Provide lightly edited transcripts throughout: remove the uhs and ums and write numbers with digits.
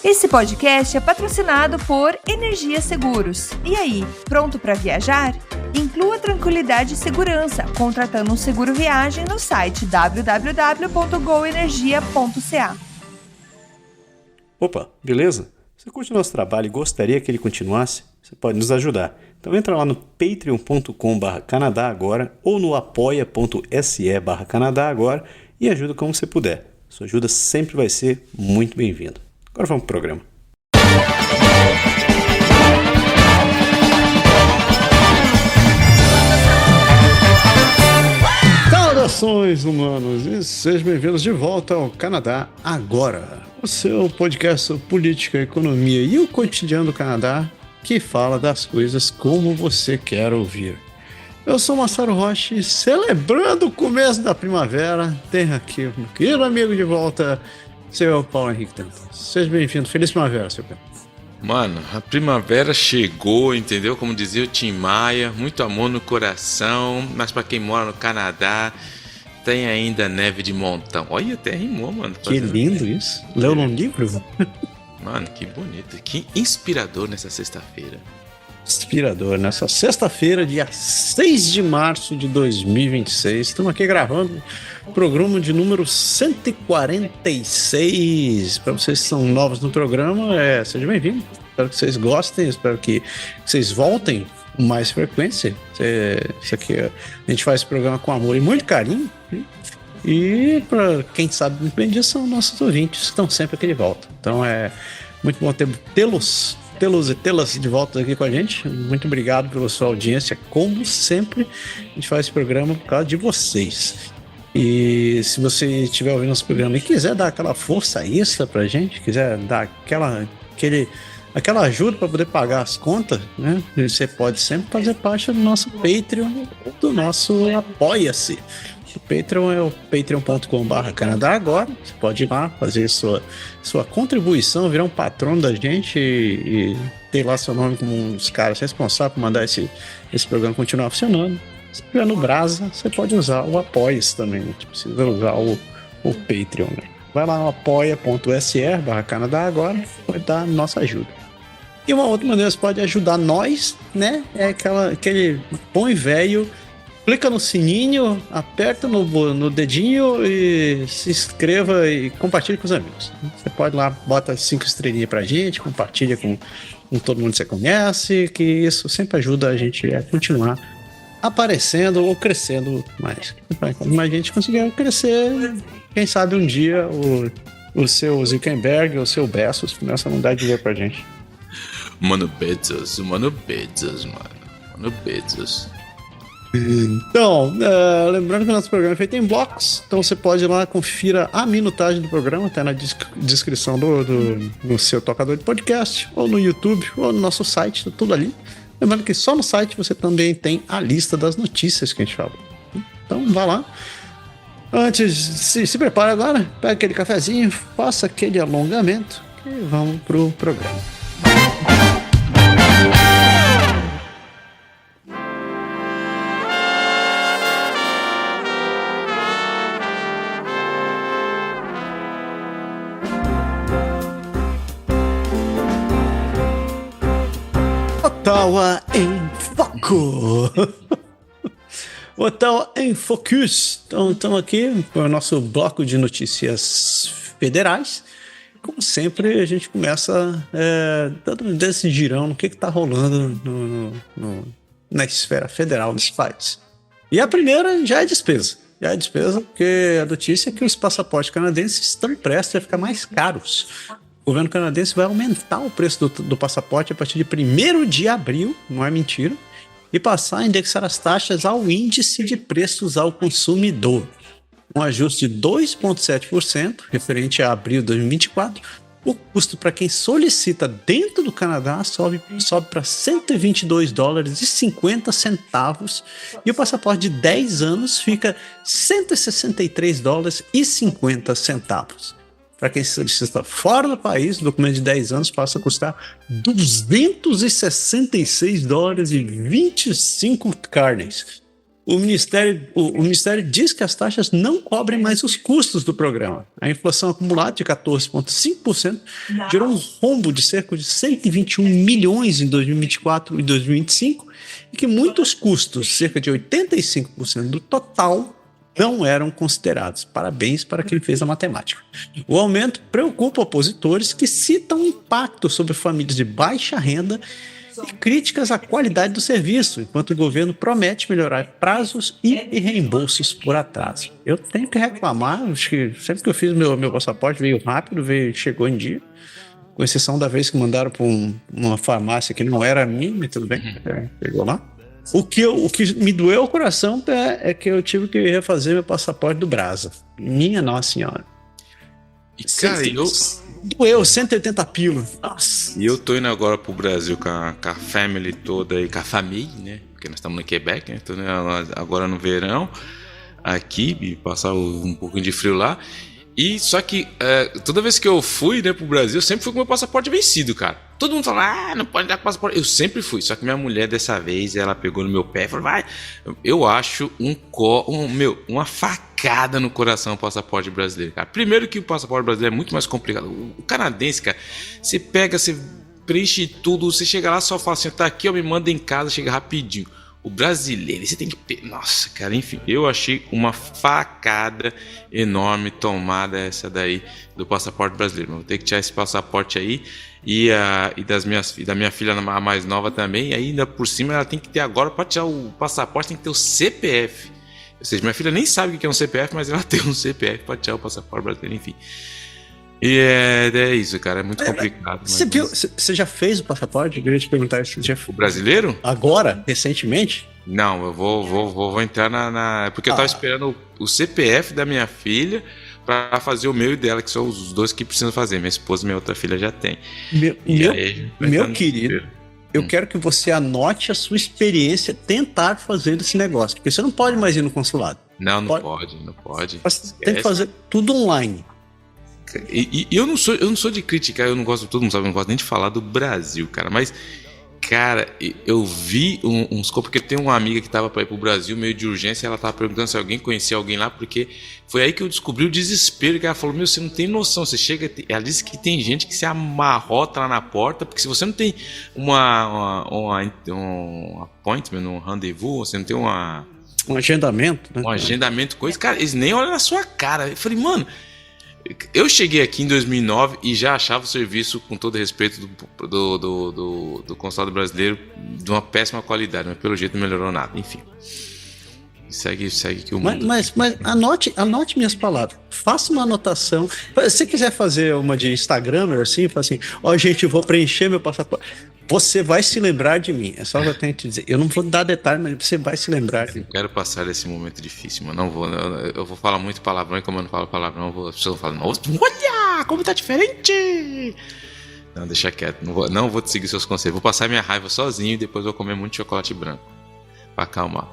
Esse podcast é patrocinado por Energia Seguros. E aí, pronto para viajar? Inclua tranquilidade e segurança contratando um seguro viagem no site www.goenergia.ca. Opa, beleza? Você curte o nosso trabalho e gostaria que ele continuasse? Você pode nos ajudar. Então entra lá no patreon.com/Canadá Agora ou no apoia.se/Canadá Agora e ajuda como você puder. Sua ajuda sempre vai ser muito bem-vinda. Agora vamos pro programa. Saudações, humanos, e sejam bem-vindos de volta ao Canadá Agora, o seu podcast sobre política, economia e o cotidiano do Canadá, que fala das coisas como você quer ouvir. Eu sou o Massaro Rocha e, celebrando o começo da primavera, tenho aqui o meu querido amigo de volta, seu Paulo Henrique Tanto. Seja bem-vindo. Feliz primavera, seu Paulo. Mano, a primavera chegou, entendeu? Como dizia o Tim Maia, muito amor no coração, mas pra quem mora no Canadá, tem ainda neve de montão. Olha, até rimou, mano. Que lindo isso. Leu num livro? Mano, que bonito. Que inspirador nessa sexta-feira. Inspirador. Nessa sexta-feira, dia 6 de março de 2026, estamos aqui gravando o programa de número 146. Para vocês que são novos no programa, sejam bem-vindos. Espero que vocês gostem, espero que vocês voltem com mais frequência. Isso aqui, a gente faz esse programa com amor e muito carinho. E para quem sabe muito bem disso, são nossos ouvintes que estão sempre aqui de volta. Então é muito bom tê-los e tê-las de volta aqui com a gente. Muito obrigado pela sua audiência. Como sempre, a gente faz esse programa por causa de vocês. E se você estiver ouvindo nosso programa e quiser dar aquela força extra pra gente, quiser dar aquela ajuda para poder pagar as contas, né? Você pode sempre fazer parte do nosso Patreon, do nosso Apoia-se. O Patreon é o patreon.com/Canadá Agora. Você pode ir lá fazer sua contribuição, virar um patrono da gente e ter lá seu nome como um dos caras responsáveis por mandar esse programa continuar funcionando. Se estiver no Brasa, você pode usar o Apoia-se também, não precisa usar o Patreon, né? Vai lá no apoia.se/Canadá Agora, vai dar nossa ajuda. E uma outra maneira que você pode ajudar nós, né? É aquele bom e velho. Clica no sininho, aperta no dedinho e se inscreva e compartilhe com os amigos. Você pode ir lá, bota 5 estrelinhas pra gente, compartilha com todo mundo que você conhece, que isso sempre ajuda a gente a continuar aparecendo ou crescendo mais. Quanto mais a gente conseguir crescer, quem sabe um dia o seu Zuckerberg ou o seu Bezos começa a mudar de ideia pra gente. Mano Bezos. Então, lembrando que o nosso programa é feito em blocos, então você pode ir lá, confira a minutagem do programa, tá na descrição no seu tocador de podcast, ou no YouTube, ou no nosso site, tá tudo ali. Lembrando que só no site você também tem a lista das notícias que a gente fala. Então, vá lá. Antes, se prepare agora, pega aquele cafezinho, faça aquele alongamento e vamos pro programa. Ottawa em Foco! Ottawa em Focus! Então, estamos aqui com o nosso bloco de notícias federais. Como sempre, a gente começa dando desse girão no que está rolando na esfera federal desse país. E a primeira já é despesa. Porque a notícia é que os passaportes canadenses estão prestes a ficar mais caros. O governo canadense vai aumentar o preço do passaporte a partir de 1º de abril, não é mentira, e passar a indexar as taxas ao índice de preços ao consumidor. Um ajuste de 2,7% referente a abril de 2024. O custo para quem solicita dentro do Canadá sobe para $122,50 e o passaporte de 10 anos fica $163,50. Para quem solicita fora do país, o documento de 10 anos passa a custar $266,25. O Ministério diz que as taxas não cobrem mais os custos do programa. A inflação acumulada de 14,5% gerou um rombo de cerca de 121 milhões em 2024 e 2025 e que muitos custos, cerca de 85% do total, não eram considerados. Parabéns para quem fez a matemática. O aumento preocupa opositores que citam o impacto sobre famílias de baixa renda e críticas à qualidade do serviço, enquanto o governo promete melhorar prazos e reembolsos por atraso. Eu tenho que reclamar, acho que sempre que eu fiz meu passaporte veio rápido, chegou em dia, com exceção da vez que mandaram para uma farmácia que não era minha, mas tudo bem, chegou lá. O que me doeu o coração é que eu tive que refazer meu passaporte do Brasa. Minha Nossa Senhora. E, cara, doeu 180 pila. Nossa. E eu tô indo agora pro Brasil com a family toda e com a família, né? Porque nós estamos no Quebec, né? Tô agora no verão aqui, e passar um pouquinho de frio lá. E só que toda vez que eu fui, né, pro Brasil, eu sempre fui com meu passaporte vencido, cara. Todo mundo fala, não pode dar com passaporte. Eu sempre fui, só que minha mulher dessa vez, ela pegou no meu pé e falou, vai. Eu acho uma facada no coração o passaporte brasileiro, cara. Primeiro que o passaporte brasileiro é muito mais complicado. O canadense, cara, você pega, você preenche tudo, você chega lá, só fala assim, tá aqui, eu me mando em casa, chega rapidinho. O brasileiro, você tem que... Nossa, cara, enfim, eu achei uma facada enorme tomada essa daí do passaporte brasileiro. Vou ter que tirar esse passaporte aí e da minha filha mais nova também. E ainda por cima ela tem que ter agora, para tirar o passaporte, tem que ter o CPF. Ou seja, minha filha nem sabe o que é um CPF, mas ela tem um CPF para tirar o passaporte brasileiro, enfim. E é isso, cara, é muito complicado. Você já fez o passaporte? Eu queria te perguntar se já... O brasileiro? Agora, recentemente? Não, eu vou entrar porque eu tava esperando o CPF da minha filha para fazer o meu e dela, que são os dois que precisam fazer. Minha esposa e minha outra filha já tem. Meu querido, eu quero que você anote a sua experiência tentar fazer esse negócio, porque você não pode mais ir no consulado. Não pode. Você tem que fazer tudo online. E eu não sou de criticar, eu não gosto, todo mundo sabe, eu não gosto nem de falar do Brasil, cara, mas, cara, eu vi uns... Porque tem uma amiga que tava pra ir pro Brasil meio de urgência, ela tava perguntando se alguém conhecia alguém lá, porque foi aí que eu descobri o desespero, que ela falou, você não tem noção, você chega... Ela disse que tem gente que se amarrota lá na porta, porque se você não tem um appointment, um rendezvous, você não tem um agendamento, né? Um agendamento, coisa, cara, eles nem olham na sua cara. Eu falei, mano... Eu cheguei aqui em 2009 e já achava o serviço, com todo respeito do consulado brasileiro, de uma péssima qualidade, mas pelo jeito não melhorou nada, enfim. Segue que o mundo... Mas anote minhas palavras. Faça uma anotação. Se você quiser fazer uma de Instagram, assim, fala assim, gente, eu vou preencher meu passaporte. Você vai se lembrar de mim. É só o que eu tenho que te dizer. Eu não vou dar detalhe, mas você vai se lembrar de mim. Eu quero passar desse momento difícil, mano. Eu vou falar muito palavrão e como eu não falo palavrão, as pessoas falam, nossa, olha, como tá diferente! Não, deixa quieto. Não vou te seguir seus conselhos. Vou passar minha raiva sozinho e depois vou comer muito chocolate branco. Pra acalmar.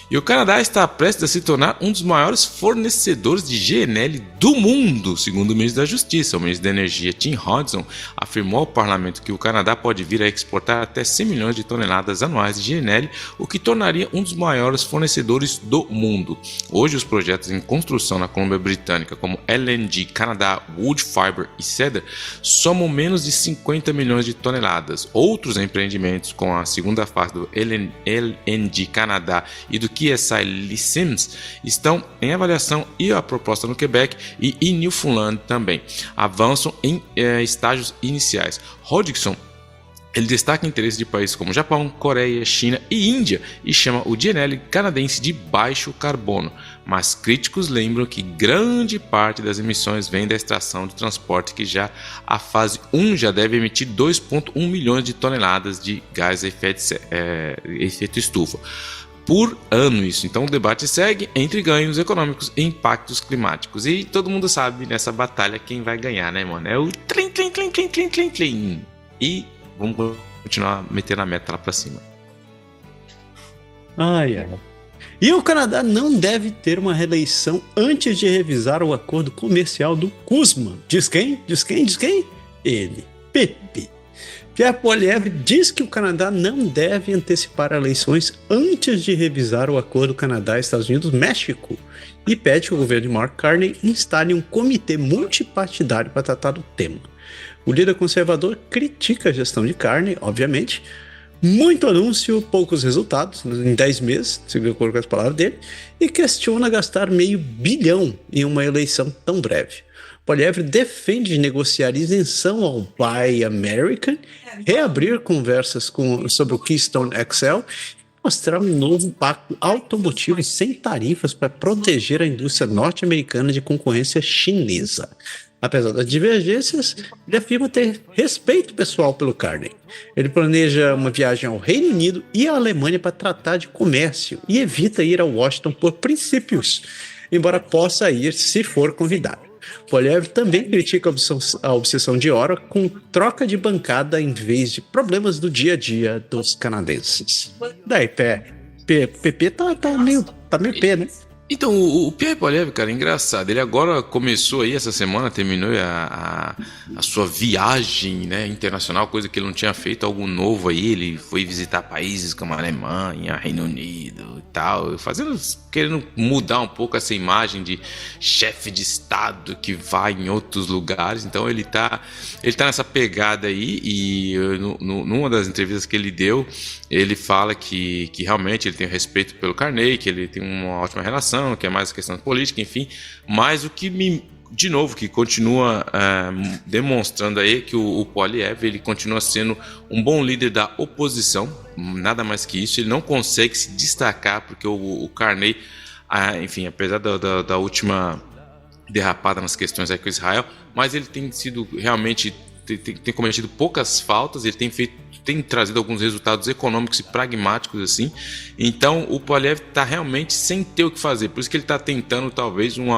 E o Canadá está prestes a se tornar um dos maiores fornecedores de GNL do mundo, segundo o ministro da Justiça. O ministro da Energia, Tim Hodgson, afirmou ao parlamento que o Canadá pode vir a exportar até 100 milhões de toneladas anuais de GNL, o que tornaria um dos maiores fornecedores do mundo. Hoje, os projetos em construção na Colômbia Britânica, como LNG Canadá, Wood Fiber e Cedar, somam menos de 50 milhões de toneladas. Outros empreendimentos, com a segunda fase do LNG Canadá e do QSI License, estão em avaliação e a proposta no Quebec e em Newfoundland também avançam em estágios iniciais. Hodgson ele destaca interesses de países como Japão, Coreia, China e Índia e chama o GNL canadense de baixo carbono, mas críticos lembram que grande parte das emissões vem da extração de transporte, que já a fase 1 já deve emitir 2,1 milhões de toneladas de gás efeito estufa por ano isso. Então o debate segue entre ganhos econômicos e impactos climáticos. E todo mundo sabe nessa batalha quem vai ganhar, né, mano? É o tlim. E vamos continuar metendo a meta lá pra cima. Ai. E o Canadá não deve ter uma reeleição antes de revisar o acordo comercial do CUSMA. Diz quem? Ele. Pepe. Pierre Poilievre diz que o Canadá não deve antecipar eleições antes de revisar o acordo Canadá-Estados Unidos-México e pede que o governo de Mark Carney instale um comitê multipartidário para tratar do tema. O líder conservador critica a gestão de Carney, obviamente. Muito anúncio, poucos resultados, em 10 meses, de acordo com as palavras dele, e questiona gastar $500 milhão em uma eleição tão breve. Poilievre defende negociar isenção ao Buy American, reabrir conversas sobre o Keystone XL e mostrar um novo pacto automotivo sem tarifas para proteger a indústria norte-americana de concorrência chinesa. Apesar das divergências, ele afirma ter respeito pessoal pelo Carney. Ele planeja uma viagem ao Reino Unido e à Alemanha para tratar de comércio e evita ir a Washington por princípios, embora possa ir se for convidado. Poilievre também critica a obsessão de Ottawa com troca de bancada em vez de problemas do dia a dia dos canadenses. Daí, PP tá meio pé, né? Então, o Pierre Poilievre, cara, é engraçado. Ele agora começou aí, essa semana, terminou a sua viagem, né, internacional, coisa que ele não tinha feito, algo novo aí. Ele foi visitar países como a Alemanha, Reino Unido e tal, querendo mudar um pouco essa imagem de chefe de Estado que vai em outros lugares. Então, ele tá nessa pegada aí e numa das entrevistas que ele deu, ele fala que realmente ele tem respeito pelo Carney, que ele tem uma ótima relação, que é mais questão política, enfim, mas o que de novo, que continua demonstrando aí que o Poilievre, ele continua sendo um bom líder da oposição, nada mais que isso. Ele não consegue se destacar porque o Carney, enfim, apesar da última derrapada nas questões aí com Israel, mas ele tem sido realmente, tem cometido poucas faltas, ele tem trazido alguns resultados econômicos e pragmáticos assim. Então o Poilievre está realmente sem ter o que fazer, por isso que ele está tentando talvez um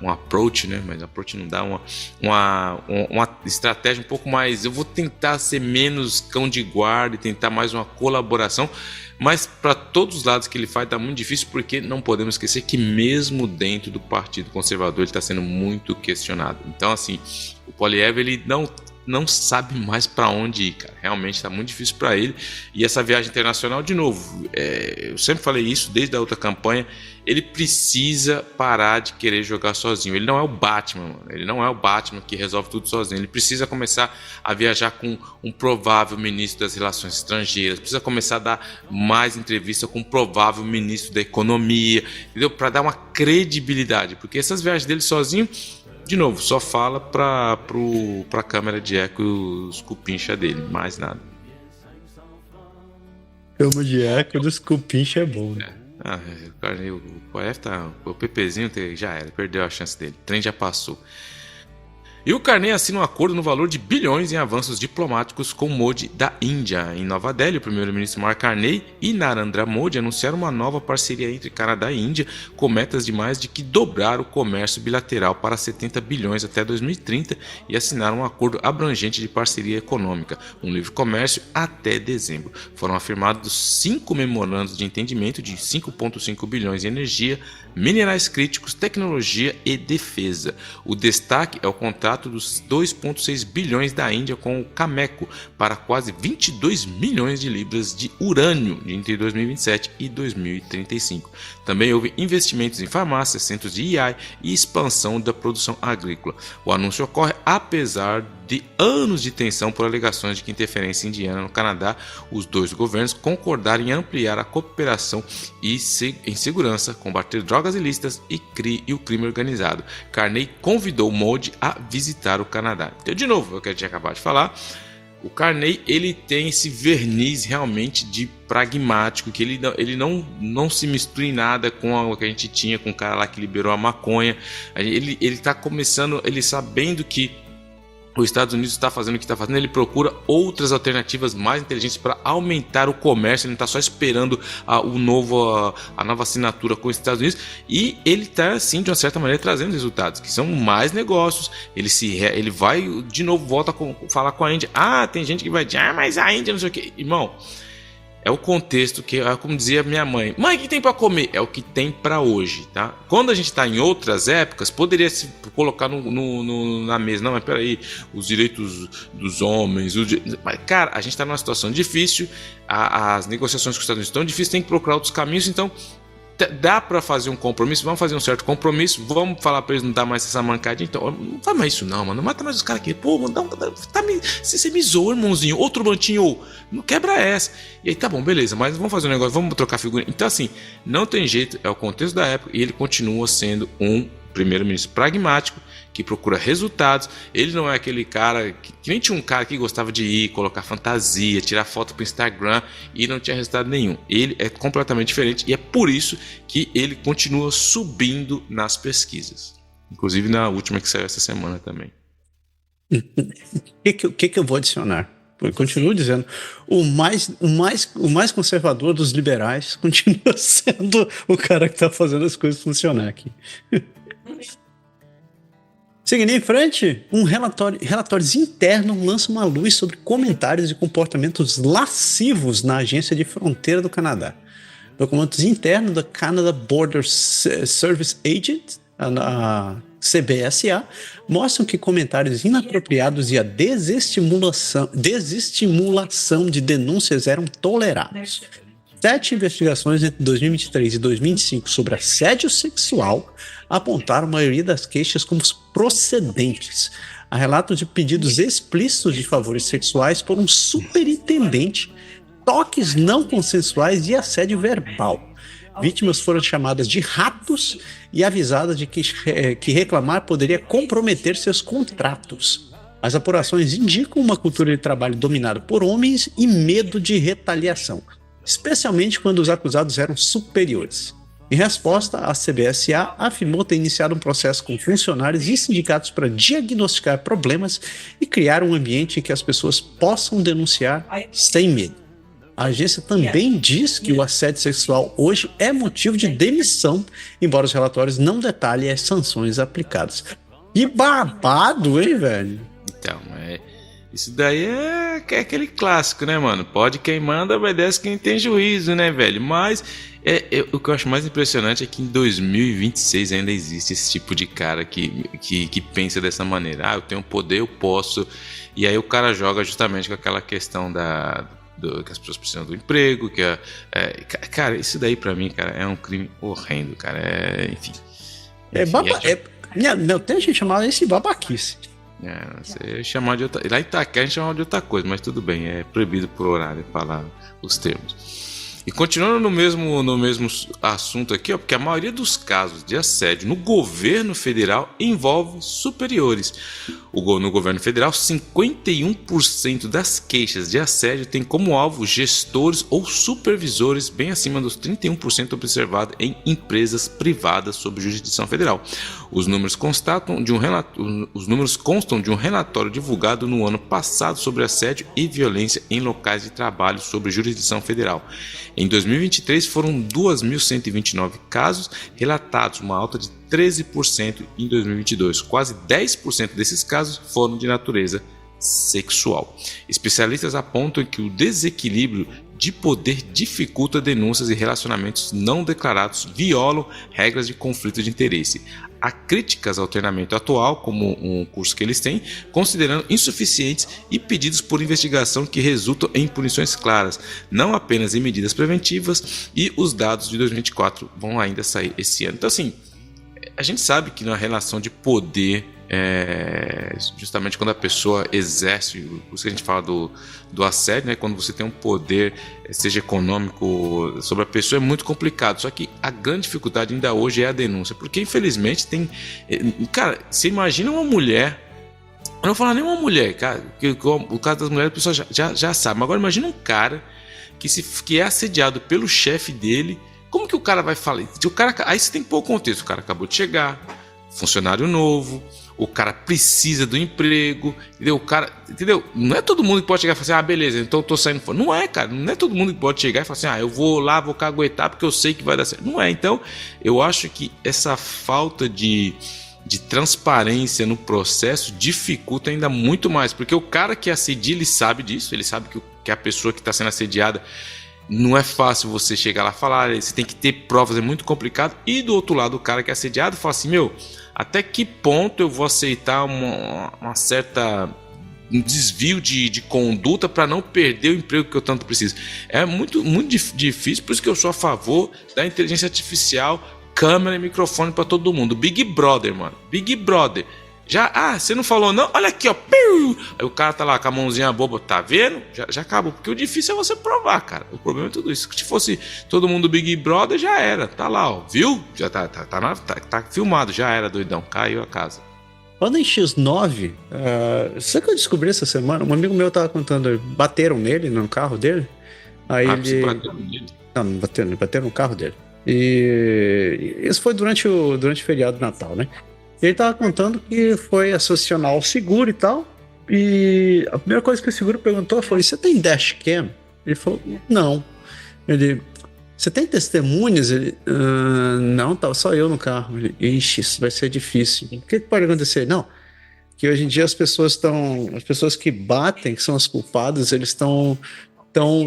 approach, né? Mas approach não dá, uma estratégia um pouco mais, eu vou tentar ser menos cão de guarda e tentar mais uma colaboração, mas para todos os lados que ele faz está muito difícil, porque não podemos esquecer que mesmo dentro do Partido Conservador ele está sendo muito questionado. Então assim, o Poilievre, ele não sabe mais para onde ir, cara. Realmente está muito difícil para ele. E essa viagem internacional, de novo, eu sempre falei isso desde a outra campanha, ele precisa parar de querer jogar sozinho. Ele não é o Batman, mano. Ele não é o Batman que resolve tudo sozinho. Ele precisa começar a viajar com um provável ministro das Relações Estrangeiras, precisa começar a dar mais entrevista com um provável ministro da Economia, entendeu? Para dar uma credibilidade, porque essas viagens dele sozinho, de novo, só fala pra câmera de eco os cupincha dele, mais nada. Câmera de eco dos cupincha é bom, né? O PPzinho já era, perdeu a chance dele. O trem já passou. E o Carney assina um acordo no valor de bilhões em avanços diplomáticos com Modi da Índia. Em Nova Delhi, o primeiro-ministro Mark Carney e Narendra Modi anunciaram uma nova parceria entre Canadá e Índia, com metas de mais de que dobrar o comércio bilateral para 70 bilhões até 2030 e assinaram um acordo abrangente de parceria econômica, um livre comércio até dezembro. Foram afirmados 5 memorandos de entendimento de 5,5 bilhões em energia, minerais críticos, tecnologia e defesa. O destaque é o contrato dos 2,6 bilhões da Índia com o Cameco para quase 22 milhões de libras de urânio entre 2027 e 2035. Também houve investimentos em farmácias, centros de AI e expansão da produção agrícola. O anúncio ocorre apesar de anos de tensão por alegações de que interferência indiana no Canadá. Os dois governos concordaram em ampliar a cooperação em segurança, combater drogas ilícitas e o crime organizado. Carney convidou Modi a visitar o Canadá. Então, de novo, o que eu tinha acabado de falar, o Carney, ele tem esse verniz realmente de pragmático, que ele não se mistura em nada com o que a gente tinha com o cara lá que liberou a maconha. Ele está começando, ele sabendo que os Estados Unidos está fazendo o que está fazendo, ele procura outras alternativas mais inteligentes para aumentar o comércio. Ele não está só esperando a nova assinatura com os Estados Unidos, e ele está, assim, de uma certa maneira, trazendo resultados, que são mais negócios. Ele vai, de novo, volta a falar com a Índia. Tem gente que vai dizer, mas a Índia não sei o que. Irmão, é o contexto que, como dizia minha mãe, o que tem para comer? É o que tem para hoje, tá? Quando a gente está em outras épocas, poderia se colocar na mesa, não, mas peraí, os direitos dos homens, mas, cara, a gente está numa situação difícil, as negociações com os Estados Unidos estão difíceis, tem que procurar outros caminhos, então dá para fazer um compromisso, vamos fazer um certo compromisso, vamos falar para eles não dar mais essa mancadinha, então não faz mais isso não, mano, não mata mais os caras aqui, pô, mano, você me zoou, irmãozinho, outro mantinho, não quebra essa, e aí tá bom, beleza, mas vamos fazer um negócio, vamos trocar figurinha, então assim, não tem jeito, é o contexto da época, e ele continua sendo um primeiro-ministro pragmático, que procura resultados. Ele não é aquele cara que nem tinha um cara que gostava de ir, colocar fantasia, tirar foto pro Instagram e não tinha resultado nenhum. Ele é completamente diferente e é por isso que ele continua subindo nas pesquisas. Inclusive na última que saiu essa semana também. O que eu vou adicionar? Eu continuo dizendo, o mais conservador dos liberais continua sendo o cara que está fazendo as coisas funcionar aqui. Seguindo em frente, relatórios internos lançam uma luz sobre comentários e comportamentos lascivos na Agência de Fronteira do Canadá. Documentos internos da Canada Border Service Agent, a CBSA, mostram que comentários inapropriados e a desestimulação de denúncias eram tolerados. 7 investigações entre 2023 e 2025 sobre assédio sexual apontaram a maioria das queixas como procedentes. Há relatos de pedidos explícitos de favores sexuais por um superintendente, toques não consensuais e assédio verbal. Vítimas foram chamadas de ratos e avisadas de que reclamar poderia comprometer seus contratos. As apurações indicam uma cultura de trabalho dominada por homens e medo de retaliação, especialmente quando os acusados eram superiores. Em resposta, a CBSA afirmou ter iniciado um processo com funcionários e sindicatos para diagnosticar problemas e criar um ambiente em que as pessoas possam denunciar sem medo. A agência também diz que o assédio sexual hoje é motivo de demissão, embora os relatórios não detalhem as sanções aplicadas. Que babado, hein, velho? Então, isso daí é aquele clássico, né, mano? Pode quem manda, obedece quem tem juízo, né, velho? Mas o que eu acho mais impressionante é que em 2026 ainda existe esse tipo de cara que pensa dessa maneira. Eu tenho poder, eu posso. E aí o cara joga justamente com aquela questão que as pessoas precisam do emprego, cara, isso daí pra mim, cara, é um crime horrendo, cara. Enfim. Meu tempo a gente chamava isso de babaquice. Você chamar de outra. Lá em Itaquera a gente chamava de outra coisa, mas tudo bem, é proibido por horário falar os termos. E continuando no mesmo assunto aqui, porque a maioria dos casos de assédio no governo federal envolve superiores. No governo federal, 51% das queixas de assédio tem como alvo gestores ou supervisores, bem acima dos 31% observado em empresas privadas sob jurisdição federal. Os números constam de um relatório divulgado no ano passado sobre assédio e violência em locais de trabalho sob jurisdição federal. Em 2023 foram 2.129 casos relatados, uma alta de 13% em 2022. Quase 10% desses casos foram de natureza sexual. Especialistas apontam que o desequilíbrio de poder dificulta denúncias e relacionamentos não declarados violam regras de conflito de interesse. Há críticas ao treinamento atual, como um curso que eles têm, considerando insuficientes e pedidos por investigação que resultam em punições claras, não apenas em medidas preventivas, e os dados de 2024 vão ainda sair esse ano. Então, assim, a gente sabe que na relação de poder, justamente quando a pessoa exerce, por isso que a gente fala do assédio, né? Quando você tem um poder, seja econômico, sobre a pessoa, é muito complicado. Só que a grande dificuldade ainda hoje é a denúncia, porque infelizmente tem... Cara, você imagina uma mulher... Eu não vou falar nem uma mulher, cara, que o caso das mulheres a pessoa já sabe, mas agora imagina um cara que é assediado pelo chefe dele. Como que o cara vai falar? Aí você tem que pôr o contexto. O cara acabou de chegar, funcionário novo, o cara precisa do emprego, entendeu? Entendeu? Não é todo mundo que pode chegar e falar assim, beleza, então eu tô saindo fora. Não é, cara, não é todo mundo que pode chegar e falar assim, eu vou lá, vou caguetar porque eu sei que vai dar certo. Não é, então eu acho que essa falta de transparência no processo dificulta ainda muito mais, porque o cara que assedia, ele sabe disso, ele sabe que a pessoa que está sendo assediada não é fácil você chegar lá e falar, você tem que ter provas, é muito complicado. E do outro lado, o cara que é assediado fala assim, até que ponto eu vou aceitar uma certa desvio de conduta para não perder o emprego que eu tanto preciso? É muito, muito difícil, por isso que eu sou a favor da inteligência artificial, câmera e microfone para todo mundo. Big Brother, mano. Big Brother. Você não falou não? Olha aqui, ó. Piu! Aí o cara tá lá com a mãozinha boba, tá vendo? Já acabou. Porque o difícil é você provar, cara. O problema é tudo isso. Se fosse todo mundo Big Brother, já era. Tá lá, ó. Viu? Já tá filmado, já era, doidão. Caiu a casa. Falando em X9, sabe o que eu descobri essa semana? Um amigo meu tava contando, bateram nele no carro dele. Aí ele... bateram nele? Não bateram no carro dele. E isso foi durante o feriado de Natal, né? Ele tava contando que foi associar ao seguro e tal. E a primeira coisa que o seguro perguntou foi: você tem dashcam? Ele falou: não. Ele: você tem testemunhas? Ele: não, tava só eu no carro. Ele: ixi, isso vai ser difícil. O que pode acontecer? Não, que hoje em dia as pessoas que batem, que são as culpadas, eles estão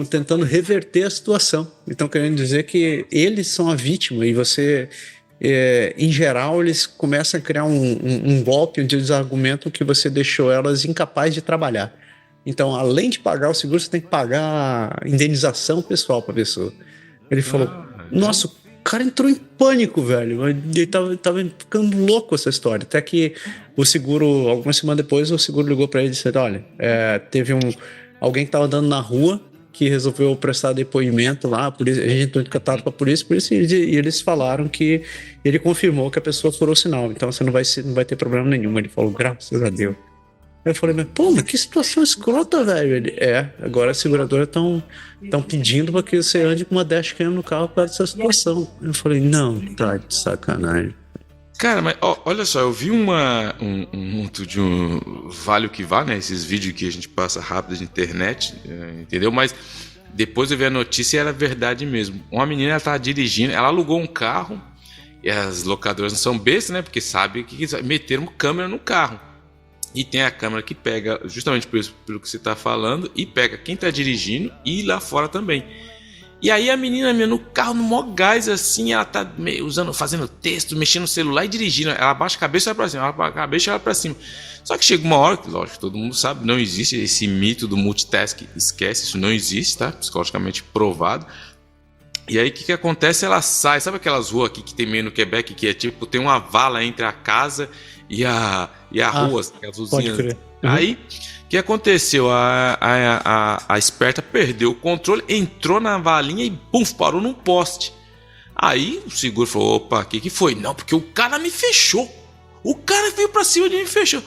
tentando reverter a situação. Então querendo dizer que eles são a vítima e você... em geral, eles começam a criar um golpe onde eles argumentam que você deixou elas incapazes de trabalhar. Então, além de pagar o seguro, você tem que pagar a indenização pessoal para a pessoa. Ele falou, nossa, o cara entrou em pânico, velho. Ele tava ficando louco essa história. Até que o seguro, algumas semanas depois, o seguro ligou para ele e disse, olha, teve alguém que estava andando na rua que resolveu prestar depoimento lá, a gente entrou em contato com a polícia, e eles falaram que ele confirmou que a pessoa furou o sinal, então você não vai ter problema nenhum. Ele falou, graças a Deus. Eu falei, mas que situação escrota, velho. Ele, agora as seguradoras estão pedindo para que você ande com uma dashcam no carro por causa dessa situação. Eu falei, não, tá de sacanagem. Cara, mas olha só, eu vi um Vale o que vale, né? Esses vídeos que a gente passa rápido de internet, entendeu? Mas depois eu vi a notícia e era verdade mesmo. Uma menina, ela tava dirigindo, ela alugou um carro, e as locadoras não são bestas, né? Porque sabem que meteram câmera no carro. E tem a câmera que pega, justamente pelo que você tá falando, e pega quem tá dirigindo e lá fora também. E aí a menina no carro, no maior gás assim, ela tá fazendo texto, mexendo no celular e dirigindo. Ela abaixa a cabeça e olha pra cima, ela abaixa a cabeça e olha pra cima. Só que chega uma hora, que lógico, todo mundo sabe, não existe esse mito do multitask, esquece, isso não existe, tá? Psicologicamente provado. E aí o que acontece? Ela sai, sabe aquelas ruas aqui que tem meio no Quebec, que é tipo, tem uma vala entre a casa e a rua, aquelas usinhas. Aí... O que aconteceu? A esperta perdeu o controle, entrou na valinha e pum, parou num poste. Aí o seguro falou, opa, o que foi? Não, porque o cara me fechou. O cara veio pra cima de mim e me fechou.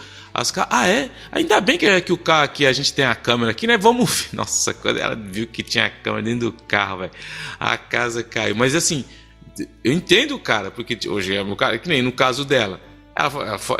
Ainda bem que o carro aqui, a gente tem a câmera aqui, né? Vamos ver. Nossa, quando ela viu que tinha a câmera dentro do carro, velho, a casa caiu. Mas assim, eu entendo o cara, porque hoje é o cara, que nem no caso dela.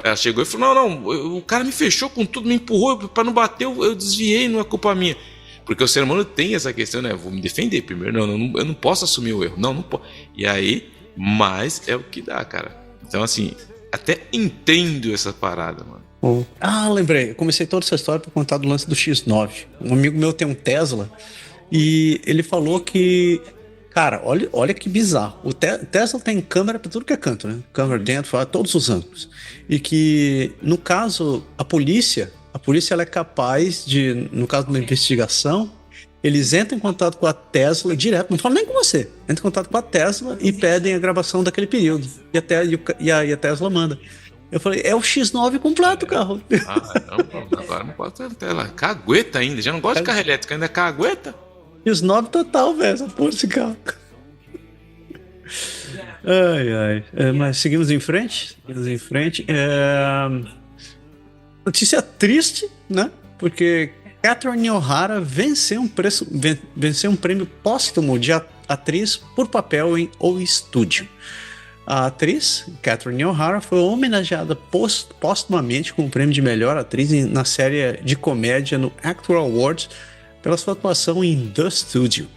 Ela chegou e falou, não, o cara me fechou com tudo, me empurrou, pra não bater, eu desviei, não é culpa minha. Porque o ser humano tem essa questão, né? Eu vou me defender primeiro, eu não posso assumir o erro, não posso. E aí, mas é o que dá, cara. Então assim, até entendo essa parada, mano. Lembrei, eu comecei toda essa história por contar do lance do X9. Um amigo meu tem um Tesla e ele falou que... Cara, olha que bizarro. O Tesla tem câmera pra tudo que é canto, né? Câmera dentro, fora, todos os ângulos. E que, no caso, a polícia ela é capaz de, no caso de uma investigação, eles entram em contato com a Tesla direto, não falam nem com você. Entram em contato com a Tesla e pedem a gravação daquele período. E a Tesla manda. Eu falei, é o X9 completo, carro. Não, agora não pode ter tela. Cagueta ainda, já não gosta de carro elétrico, ainda é cagueta. X9 total, velho, essa porra desse carro. Mas seguimos em frente. Notícia triste, né? Porque Catherine O'Hara venceu um prêmio póstumo de atriz por papel em O Estúdio. A atriz, Catherine O'Hara, foi homenageada póstumamente com o prêmio de melhor atriz na série de comédia no Actor Awards pela sua atuação em The Studio.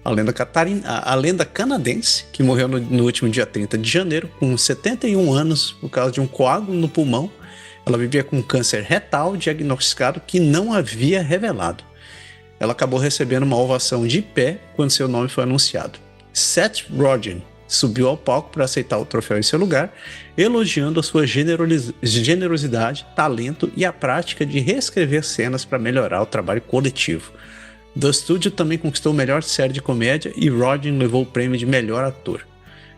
A lenda canadense, que morreu no último dia 30 de janeiro, com 71 anos, por causa de um coágulo no pulmão. Ela vivia com câncer retal diagnosticado que não havia revelado. ela acabou recebendo uma ovação de pé quando seu nome foi anunciado. Seth Rogen subiu ao palco para aceitar o troféu em seu lugar, elogiando a sua generosidade, talento e a prática de reescrever cenas para melhorar o trabalho coletivo. The Studio também conquistou a melhor série de comédia e Rogen levou o prêmio de melhor ator.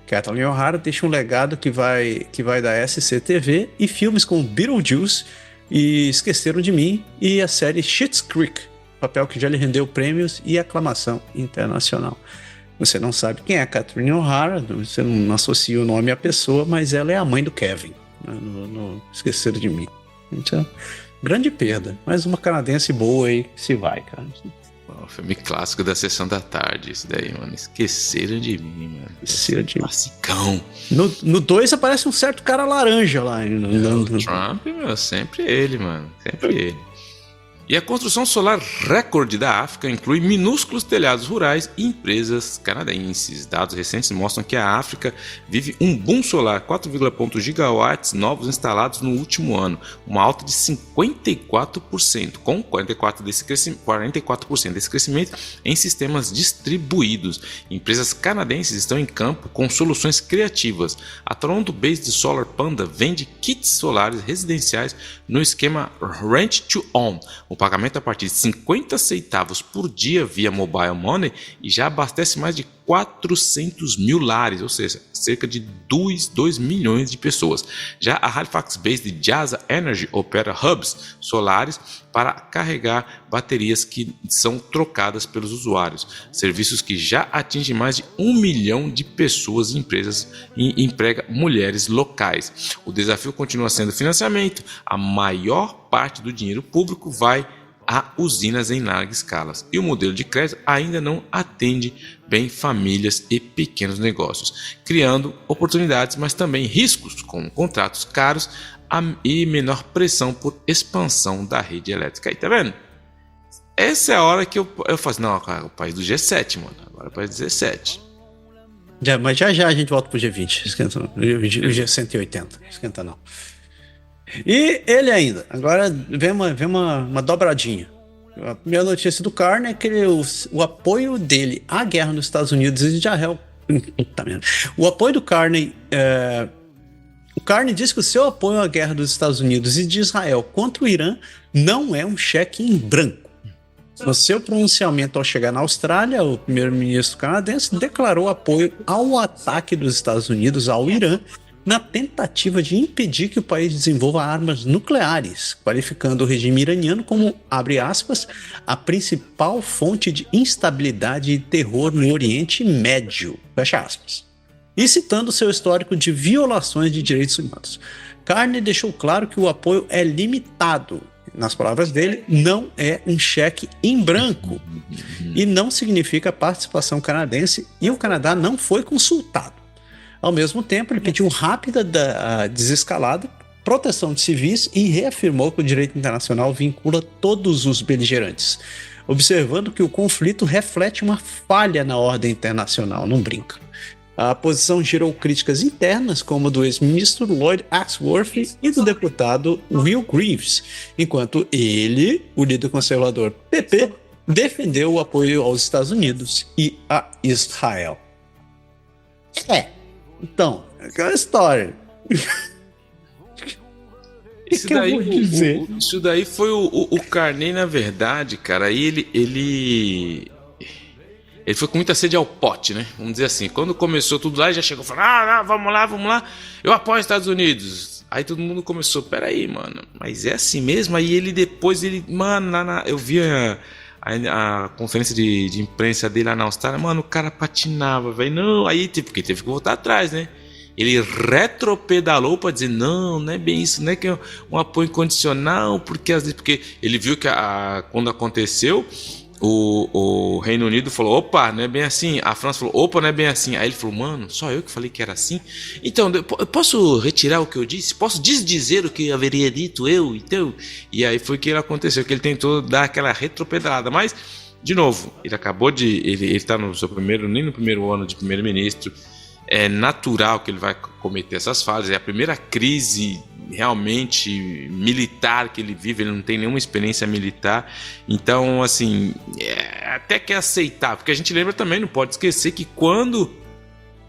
Kathleen O'Hara deixa um legado que vai da SCTV e filmes como Beetlejuice e Esqueceram de Mim e a série Schitt's Creek, papel que já lhe rendeu prêmios e aclamação internacional. Você não sabe quem é a Kathleen O'Hara, você não associa o nome à pessoa, mas ela é a mãe do Kevin, né, no Esqueceram de Mim. Então, grande perda, mas uma canadense boa aí se vai, cara. O filme clássico da Sessão da Tarde, isso daí, mano. Esqueceram de Mim, mano. Esqueceram de Mim. Classicão. No 2 aparece um certo cara laranja lá. O Trump, meu, sempre ele, mano. Sempre ele. E a construção solar recorde da África inclui minúsculos telhados rurais e empresas canadenses. Dados recentes mostram que a África vive um boom solar, 4,1 gigawatts novos instalados no último ano, uma alta de 54%, com 44% desse crescimento em sistemas distribuídos. Empresas canadenses estão em campo com soluções criativas. A Toronto-based Solar Panda vende kits solares residenciais no esquema Rent to Own. O pagamento a partir de 50 centavos por dia via mobile money e já abastece mais de 400 mil lares, ou seja, cerca de 2 milhões de pessoas. Já a Halifax-based Jasa Energy opera hubs solares para carregar baterias que são trocadas pelos usuários, serviços que já atingem mais de 1 milhão de pessoas e empresas e emprega mulheres locais. O desafio continua sendo financiamento. A maior parte do dinheiro público vai a usinas em larga escala e o modelo de crédito ainda não atende bem famílias e pequenos negócios, criando oportunidades, mas também riscos, como contratos caros e menor pressão por expansão da rede elétrica. Aí, tá vendo? Essa é a hora que eu faço, não, cara, o país do G7, mano, agora é o país do G7. Mas já a gente volta pro G20, esquenta não. O G180, esquenta não. E ele ainda, agora vem uma dobradinha. A primeira notícia do Carney é que o apoio dele à guerra nos Estados Unidos e de Israel. Puta merda. O apoio do Carney. O Carney diz que o seu apoio à guerra dos Estados Unidos e de Israel contra o Irã não é um cheque em branco. No seu pronunciamento ao chegar na Austrália, o primeiro-ministro canadense declarou apoio ao ataque dos Estados Unidos ao Irã na tentativa de impedir que o país desenvolva armas nucleares, qualificando o regime iraniano como, abre aspas, a principal fonte de instabilidade e terror no Oriente Médio, fecha aspas. E citando seu histórico de violações de direitos humanos. Carney deixou claro que o apoio é limitado. Nas palavras dele, não é um cheque em branco e não significa participação canadense, e o Canadá não foi consultado. Ao mesmo tempo, ele pediu rápida desescalada, proteção de civis e reafirmou que o direito internacional vincula todos os beligerantes, observando que o conflito reflete uma falha na ordem internacional, não brinca. A posição gerou críticas internas, como do ex-ministro Lloyd Axworthy e do deputado Will Greaves, enquanto ele, o líder conservador PP, defendeu o apoio aos Estados Unidos e a Israel. Então, aquela história. Isso daí foi o Carney, na verdade, cara. Aí ele foi com muita sede ao pote, né? Vamos dizer assim. Quando começou tudo lá, ele já chegou falando: vamos lá. Eu apoio os Estados Unidos. Aí todo mundo começou: peraí, mano, mas é assim mesmo? Aí mano, eu vi a conferência de imprensa dele lá na Austrália, mano, o cara patinava, velho. Não, aí porque teve que voltar atrás, né? Ele retropedalou para dizer: não é bem isso, não é que é um apoio incondicional, porque ele viu que quando aconteceu, o Reino Unido falou: opa, não é bem assim. A França falou: opa, não é bem assim. Aí ele falou: mano, só eu que falei que era assim. Então, eu posso retirar o que eu disse? Posso desdizer o que haveria dito eu? Então, e aí foi que aconteceu, que ele tentou dar aquela retropedalada. Mas, de novo, ele acabou ele está no seu nem no primeiro ano de primeiro-ministro. É natural que ele vai cometer essas falhas. É a primeira crise realmente militar que ele vive, ele não tem nenhuma experiência militar. Então, assim, até que é aceitável, porque a gente lembra também, não pode esquecer que quando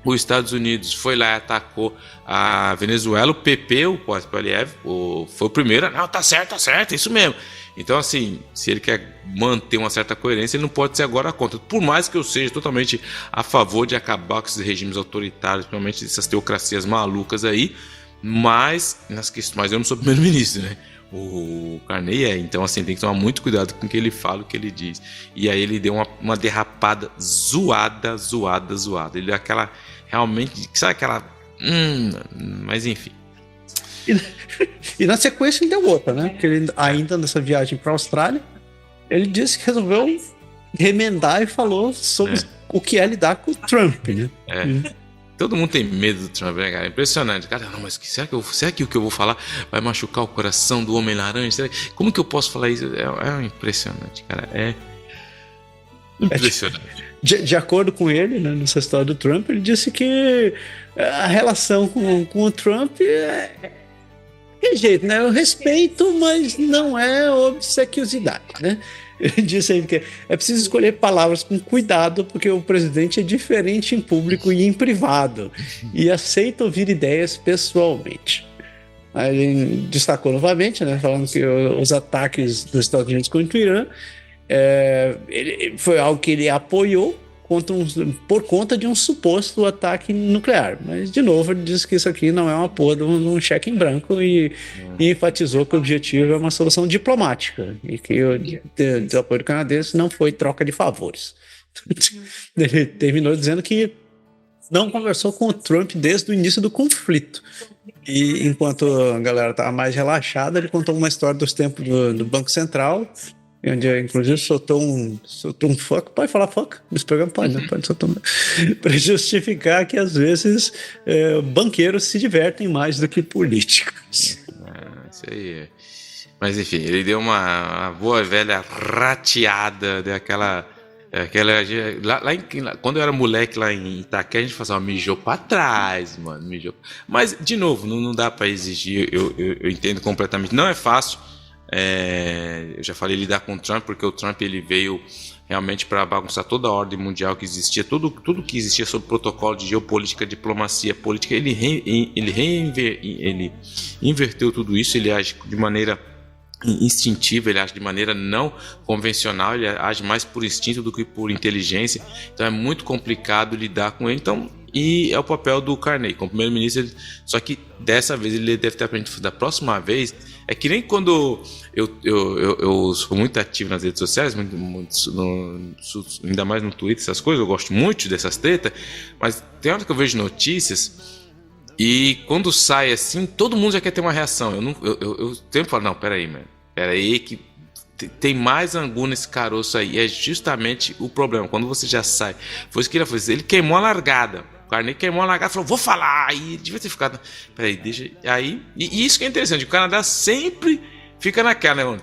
os Estados Unidos foi lá e atacou a Venezuela, o PP, o Poilievre, foi o primeiro, não, tá certo, é isso mesmo. Então, assim, se ele quer manter uma certa coerência, ele não pode ser agora contra. Por mais que eu seja totalmente a favor de acabar com esses regimes autoritários, principalmente essas teocracias malucas aí, mas eu não sou primeiro-ministro, né? O Carney então, assim, tem que tomar muito cuidado com o que ele fala, o que ele diz. E aí ele deu uma derrapada zoada. Ele deu aquela, realmente, sabe aquela... mas enfim. E na sequência ele deu outra, né? Porque ele, ainda nessa viagem para a Austrália, ele disse que resolveu remendar e falou sobre o que é lidar com o Trump, né? Todo mundo tem medo do Trump, né, cara? Impressionante. Cara, não, mas será que o que eu vou falar vai machucar o coração do Homem-Laranja? Como que eu posso falar isso? É impressionante, cara. É impressionante. De acordo com ele, né, nessa história do Trump, ele disse que a relação com o Trump é jeito, né? Eu respeito, mas não é obsequiosidade, né? Ele disse aí que é preciso escolher palavras com cuidado, porque o presidente é diferente em público e em privado, e aceita ouvir ideias pessoalmente. Aí ele destacou novamente, né, falando que os ataques dos Estados Unidos contra o Irã foi algo que ele apoiou por conta de um suposto ataque nuclear. Mas, de novo, ele disse que isso aqui não é uma porra de um cheque em branco e enfatizou que o objetivo é uma solução diplomática e que o apoio canadense não foi troca de favores. Ele terminou dizendo que não conversou com o Trump desde o início do conflito. E enquanto a galera estava mais relaxada, ele contou uma história dos tempos do Banco Central, onde inclusive soltou um fuck. Pode falar fuck? Nesse programa pode, né? Pode soltar. Para justificar que às vezes banqueiros se divertem mais do que políticos. Isso aí. Mas enfim, ele deu uma boa velha rateada daquela. Quando eu era moleque lá em Itaquera, a gente fazia mijou pra trás, mano. Mijou. Mas, de novo, não dá pra exigir. Eu entendo completamente. Não é fácil. Eu já falei lidar com o Trump, porque o Trump ele veio realmente para bagunçar toda a ordem mundial que existia, tudo que existia sobre protocolo de geopolítica, diplomacia, política. Ele inverteu tudo isso. Ele age de maneira instintiva, ele age de maneira não convencional, ele age mais por instinto do que por inteligência. Então é muito complicado lidar com ele. Então, e é o papel do Carney como primeiro-ministro. Ainda que dessa vez ele deve ter aprendido. Da próxima vez, é que nem quando eu sou muito ativo nas redes sociais, ainda mais no Twitter, essas coisas, eu gosto muito dessas tretas, mas tem hora que eu vejo notícias e quando sai assim, todo mundo já quer ter uma reação. Eu sempre falo, não, peraí, que tem mais angu nesse caroço aí. É justamente o problema, quando você já sai. Foi isso que ele fez, ele queimou a largada. O Carney queimou a largada, falou, vou falar, e devia ter ficado. Peraí, deixa. Aí, e isso que é interessante, o Canadá sempre fica naquela, né, mano?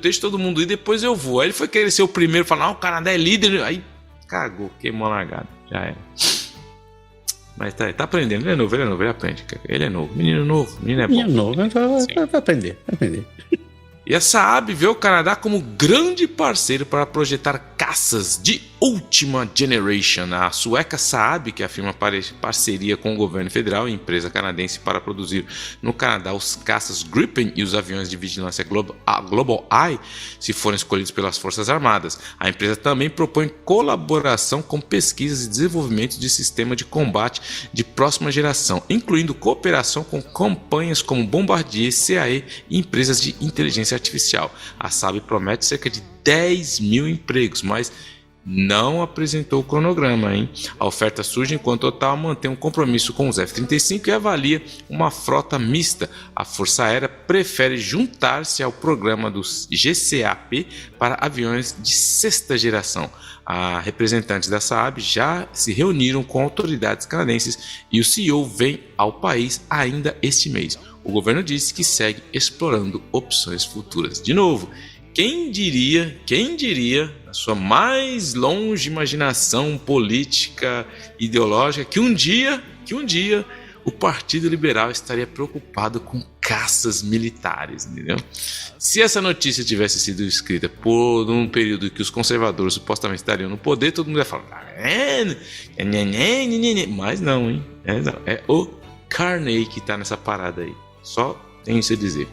Deixa todo mundo ir, depois eu vou. Aí ele foi querer ser o primeiro, falar, não, o Canadá é líder. Aí cagou, queimou a largada, já era. Mas tá aprendendo, ele é novo, ele aprende. Ele é novo, menino é bom. Menino novo, vai aprender. E a Saab vê o Canadá como grande parceiro para projetar caças de última generation. A sueca Saab, que afirma parceria com o governo federal e empresa canadense para produzir no Canadá os caças Gripen e os aviões de vigilância Global Eye, se forem escolhidos pelas Forças Armadas. A empresa também propõe colaboração com pesquisas e desenvolvimento de sistema de combate de próxima geração, incluindo cooperação com campanhas como Bombardier, CAE e empresas de inteligência artificial. A Saab promete cerca de 10 mil empregos, mas não apresentou o cronograma, hein? A oferta surge enquanto a Total mantém um compromisso com os F-35 e avalia uma frota mista. A Força Aérea prefere juntar-se ao programa do GCAP para aviões de sexta geração. A representantes da Saab já se reuniram com autoridades canadenses e o CEO vem ao país ainda este mês. O governo disse que segue explorando opções futuras. De novo, quem diria, na sua mais longe imaginação política, ideológica, que um dia o Partido Liberal estaria preocupado com caças militares, entendeu? Se essa notícia tivesse sido escrita por um período que os conservadores supostamente estariam no poder, todo mundo ia falar, mas não, hein? É o Carney que tá nessa parada aí. Só tenho isso a dizer.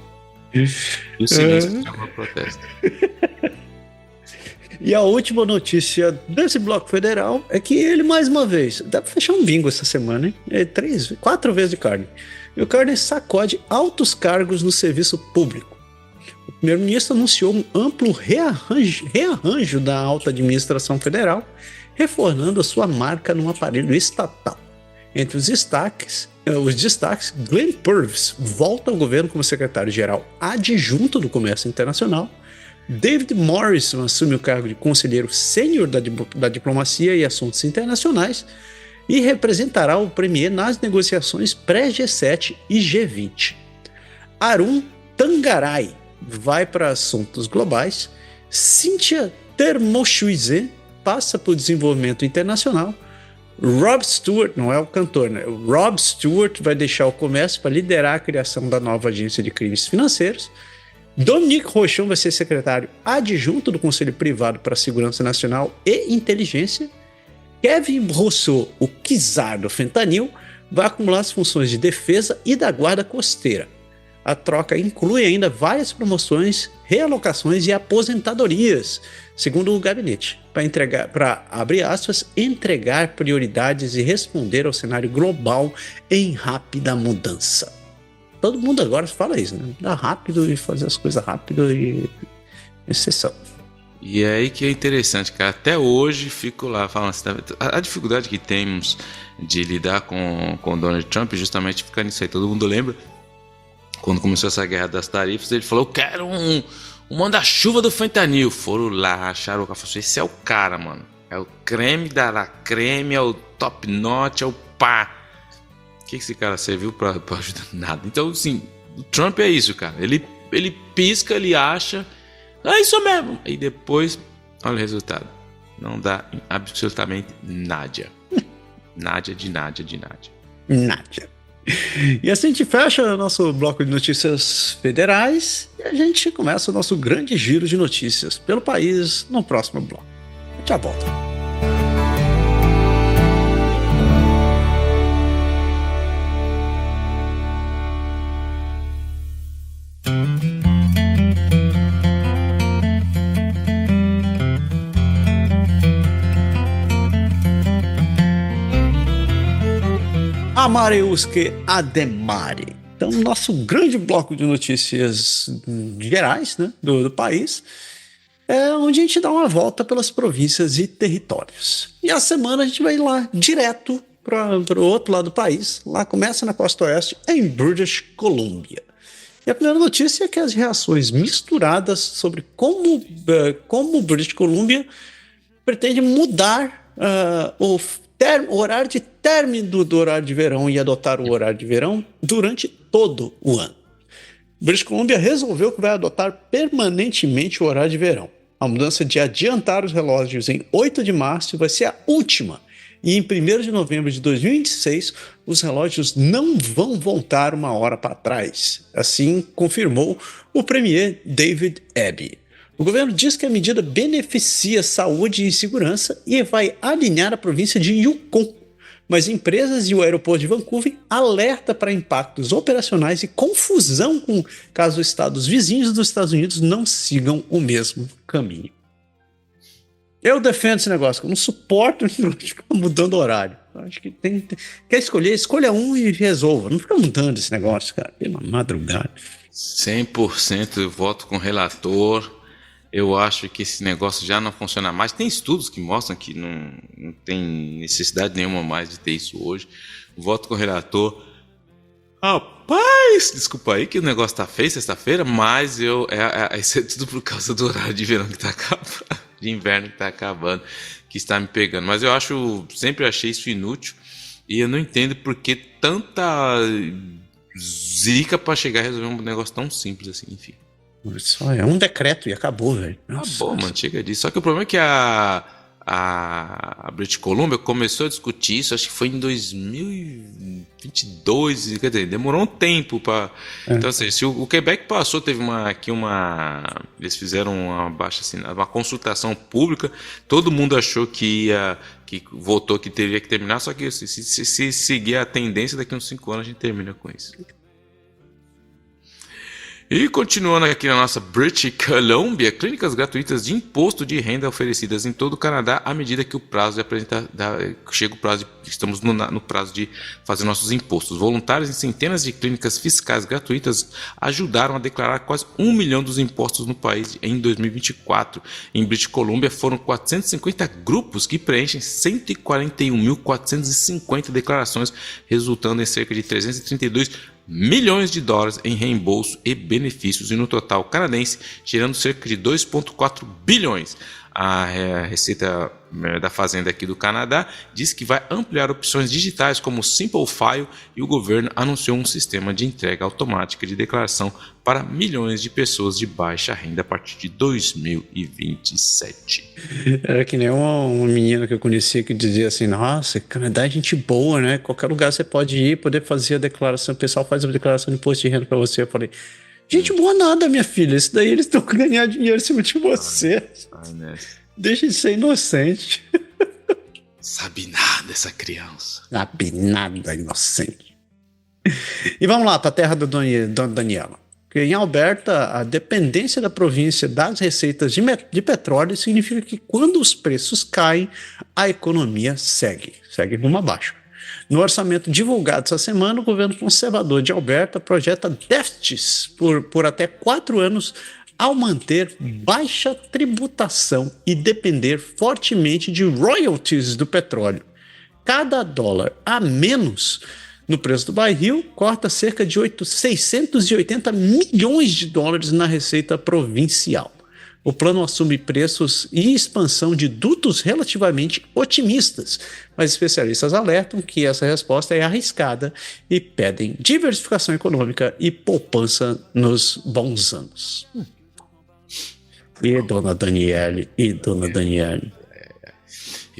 E o silêncio chama protesto. E a última notícia desse bloco federal é que ele, mais uma vez, dá pra fechar um bingo essa semana, hein? 4 vezes de Carney. E o Carney sacode altos cargos no serviço público. O primeiro-ministro anunciou um amplo rearranjo da alta administração federal, reformando a sua marca num aparelho estatal. Entre os destaques, Glenn Purvis volta ao governo como secretário-geral adjunto do Comércio Internacional. David Morrison assume o cargo de conselheiro sênior da Diplomacia e Assuntos Internacionais e representará o Premier nas negociações pré-G7 e G20. Arun Tangarai vai para assuntos globais. Cynthia Thermochuize passa para o desenvolvimento internacional. Rob Stewart, não é o cantor, né? O Rob Stewart vai deixar o comércio para liderar a criação da nova agência de crimes financeiros. Dominique Rochon vai ser secretário adjunto do Conselho Privado para a Segurança Nacional e Inteligência. Kevin Rousseau, o czar do fentanil, vai acumular as funções de defesa e da guarda costeira. A troca inclui ainda várias promoções, realocações e aposentadorias, segundo o gabinete, para, abre aspas, entregar prioridades e responder ao cenário global em rápida mudança. Todo mundo agora fala isso, né? Dá rápido e fazer as coisas rápido e exceção. E é aí que é interessante, cara. Até hoje fico lá falando assim, a dificuldade que temos de lidar com Donald Trump justamente fica nisso aí. Todo mundo lembra quando começou essa guerra das tarifas, ele falou, eu quero um manda-chuva do fentanil. Foram lá, acharam o cara, falou, esse é o cara, mano. É o creme da la creme, é o top notch, é o pá. O que esse cara serviu pra ajudar? Nada. Então, assim, o Trump é isso, cara. Ele pisca, ele acha, é isso mesmo. E depois, olha o resultado. Não dá absolutamente nada. Nada de nada de nada. Nada. E assim a gente fecha o nosso bloco de notícias federais e a gente começa o nosso grande giro de notícias pelo país no próximo bloco. Já volto. Amareuske Ademare. Então, nosso grande bloco de notícias gerais, né, do país, é onde a gente dá uma volta pelas províncias e territórios. E a semana a gente vai lá direto para o outro lado do país. Lá começa na costa oeste, em British Columbia. E a primeira notícia é que as reações misturadas sobre como British Columbia pretende mudar o horário de término do horário de verão e adotar o horário de verão durante todo o ano. British Columbia resolveu que vai adotar permanentemente o horário de verão. A mudança de adiantar os relógios em 8 de março vai ser a última. E em 1º de novembro de 2026, os relógios não vão voltar uma hora para trás. Assim confirmou o premier David Eby. O governo diz que a medida beneficia saúde e segurança e vai alinhar a província de Yukon. Mas empresas e o aeroporto de Vancouver alerta para impactos operacionais e confusão caso os estados vizinhos dos Estados Unidos não sigam o mesmo caminho. Eu defendo esse negócio, eu não suporto ficar mudando horário. Eu acho que quer escolher, escolha um e resolva. Não fica mudando esse negócio, cara, pela madrugada. 100% eu voto com o relator. Eu acho que esse negócio já não funciona mais. Tem estudos que mostram que não tem necessidade nenhuma mais de ter isso hoje. Voto com o relator. Rapaz, desculpa aí que o negócio tá feio sexta-feira, mas isso é tudo por causa do horário de verão que tá acabando, de inverno que tá acabando, que está me pegando. Mas eu sempre achei isso inútil e eu não entendo por que tanta zica para chegar a resolver um negócio tão simples assim, enfim. Só é um decreto e acabou, velho. Acabou, mano, chega disso. Só que o problema é que a a British Columbia começou a discutir isso, acho que foi em 2022, quer dizer, demorou um tempo para. Então, assim, se o Quebec passou, teve eles fizeram uma consultação pública, todo mundo achou que votou que teria que terminar, só que se seguir a tendência, daqui a uns 5 anos a gente termina com isso. E continuando aqui na nossa British Columbia, clínicas gratuitas de imposto de renda oferecidas em todo o Canadá à medida que o prazo de chega o prazo estamos no prazo de fazer nossos impostos. Voluntários em centenas de clínicas fiscais gratuitas ajudaram a declarar quase 1 milhão dos impostos no país em 2024. Em British Columbia foram 450 grupos que preenchem 141.450 declarações, resultando em cerca de 332 milhões de dólares em reembolso e benefícios, e no total canadense, gerando cerca de 2,4 bilhões. A Receita da Fazenda aqui do Canadá diz que vai ampliar opções digitais como o Simple File, e o governo anunciou um sistema de entrega automática de declaração para milhões de pessoas de baixa renda a partir de 2027. Era que nem uma menina que eu conhecia que dizia assim: nossa, Canadá é gente boa, né? Qualquer lugar você pode ir, poder fazer a declaração, o pessoal faz a declaração de imposto de renda para você. Eu falei: gente boa nada, minha filha, isso daí eles estão ganhando dinheiro em cima de você. Deixa de ser inocente. Sabe nada essa criança. Sabe nada, inocente. E vamos lá para a terra da Dona Daniela. Em Alberta, a dependência da província das receitas de petróleo significa que quando os preços caem, a economia segue rumo abaixo. No orçamento divulgado essa semana, o governo conservador de Alberta projeta déficits por até 4 anos ao manter baixa tributação e depender fortemente de royalties do petróleo. Cada dólar a menos no preço do barril corta cerca de 680 milhões de dólares na receita provincial. O plano assume preços e expansão de dutos relativamente otimistas, mas especialistas alertam que essa resposta é arriscada e pedem diversificação econômica e poupança nos bons anos. E Dona Daniele. E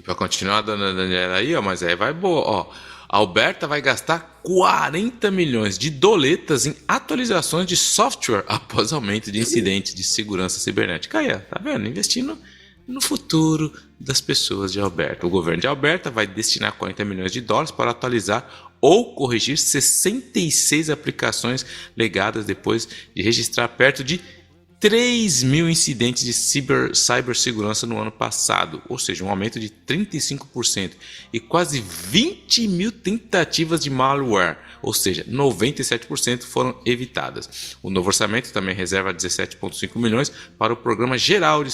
para continuar a Dona Daniela aí, mas aí vai boa, a Alberta vai gastar 40 milhões de doletas em atualizações de software após aumento de incidentes de segurança cibernética. Aí, tá vendo? Investindo no futuro das pessoas de Alberta. O governo de Alberta vai destinar 40 milhões de dólares para atualizar ou corrigir 66 aplicações legadas depois de registrar perto de 3 mil incidentes de cibersegurança no ano passado, ou seja, um aumento de 35%, e quase 20 mil tentativas de malware, ou seja, 97% foram evitadas. O novo orçamento também reserva 17,5 milhões para o Programa Geral de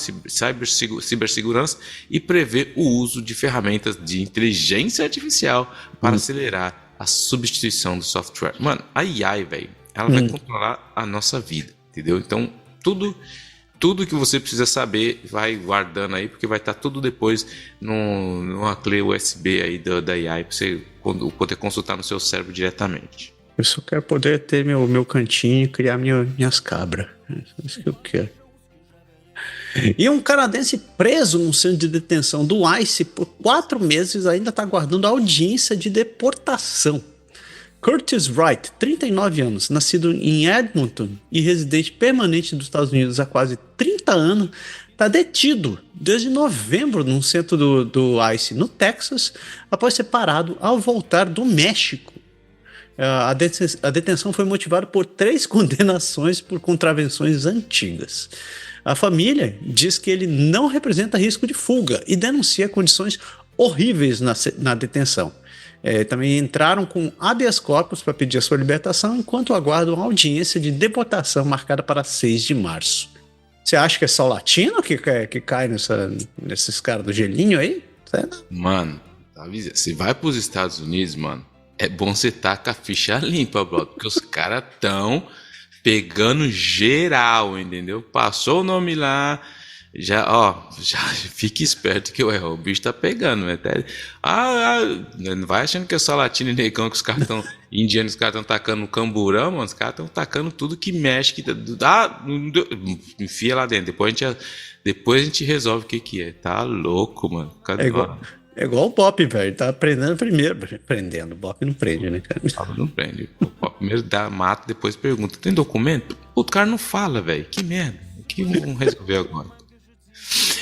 Cibersegurança e prevê o uso de ferramentas de inteligência artificial para acelerar a substituição do software. Mano, a AI, velho, ela vai controlar a nossa vida, entendeu? Então, tudo que você precisa saber, vai guardando aí, porque vai estar tudo depois numa clave USB aí da AI, para você poder consultar no seu cérebro diretamente. Eu só quero poder ter meu cantinho e criar minhas cabras. É isso que eu quero. E um canadense preso num centro de detenção do ICE por 4 meses ainda está aguardando audiência de deportação. Curtis Wright, 39 anos, nascido em Edmonton e residente permanente dos Estados Unidos há quase 30 anos, está detido desde novembro num centro do ICE no Texas, após ser parado ao voltar do México. A detenção foi motivada por 3 condenações por contravenções antigas. A família diz que ele não representa risco de fuga e denuncia condições horríveis na detenção. Também entraram com habeas corpus para pedir a sua libertação, enquanto aguardam a audiência de deportação marcada para 6 de março. Você acha que é só latino que cai nesses caras do gelinho aí? Mano, você vai para os Estados Unidos, mano, é bom você estar com a ficha limpa, bro, porque os caras estão pegando geral, entendeu? Passou o nome lá, já fique esperto que o bicho tá pegando, né? Não vai achando que é só latino e negão que os caras estão indianos, os caras estão tacando camburão, mano, os caras estão tacando tudo que mexe, enfia lá dentro, depois a gente resolve o que é, tá louco, mano. É igual o Bop, velho, tá aprendendo primeiro, o Bop não prende, né, cara? O Bop não prende, o Bop primeiro mata, depois pergunta, tem documento? O cara não fala, velho, que merda, o que vamos resolver agora?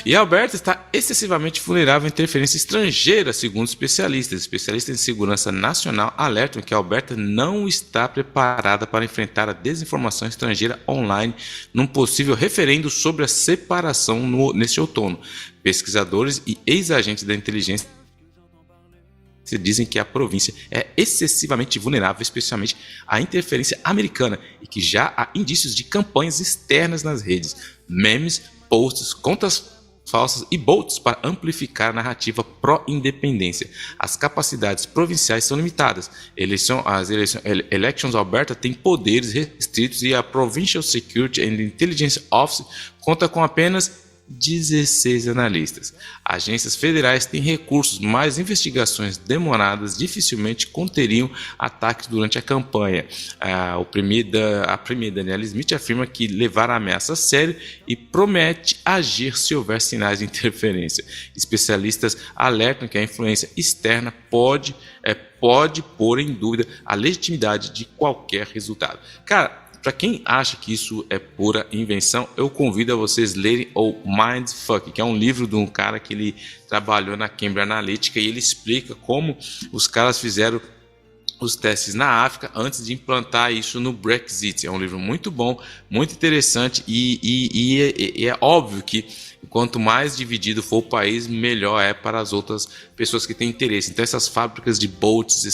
E a Alberta está excessivamente vulnerável à interferência estrangeira, segundo especialistas. Especialistas em segurança nacional alertam que a Alberta não está preparada para enfrentar a desinformação estrangeira online num possível referendo sobre a separação neste outono. Pesquisadores e ex-agentes da inteligência dizem que a província é excessivamente vulnerável, especialmente à interferência americana, e que já há indícios de campanhas externas nas redes, memes, posts, contas falsas e bots para amplificar a narrativa pró-independência. As capacidades provinciais são limitadas. Elections Alberta tem poderes restritos e a Provincial Security and Intelligence Office conta com apenas 16 analistas. Agências federais têm recursos, mas investigações demoradas dificilmente conteriam ataques durante a campanha. A premier Danielle Smith afirma que levará a ameaça a sério e promete agir se houver sinais de interferência. Especialistas alertam que a influência externa pode pôr em dúvida a legitimidade de qualquer resultado. Cara, para quem acha que isso é pura invenção, eu convido a vocês lerem o Mindfuck, que é um livro de um cara que ele trabalhou na Cambridge Analytica, e ele explica como os caras fizeram os testes na África antes de implantar isso no Brexit. É um livro muito bom, muito interessante, e é óbvio que quanto mais dividido for o país, melhor é para as outras pessoas que têm interesse. Então essas fábricas de bots,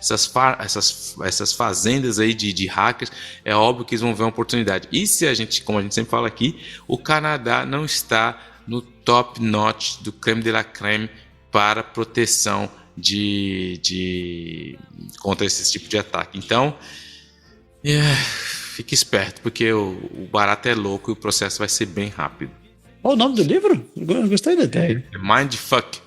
essas fazendas aí de hackers, é óbvio que eles vão ver uma oportunidade. E se a gente, como a gente sempre fala aqui, o Canadá não está no top notch do creme de la creme para proteção contra esse tipo de ataque. Então, fique esperto, porque o barato é louco e o processo vai ser bem rápido. Qual o nome do livro? Eu gostei da ideia. Mindfuck.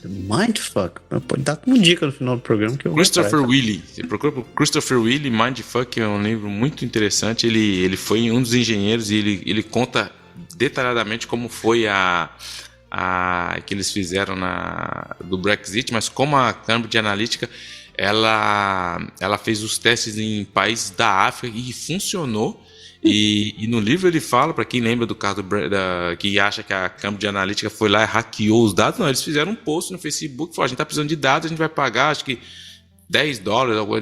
Mindfuck. Pode dar como dica no final do programa que eu Christopher Willey. Você procura por Christopher Willey. Mindfuck é um livro muito interessante. Ele foi um dos engenheiros e ele conta detalhadamente como foi que eles fizeram do Brexit, mas como a Cambridge Analytica ela fez os testes em países da África e funcionou. E no livro ele fala, para quem lembra do caso que acha que a Cambridge Analytica foi lá e hackeou os dados, não, eles fizeram um post no Facebook, falaram, a gente está precisando de dados, a gente vai pagar, acho que $10,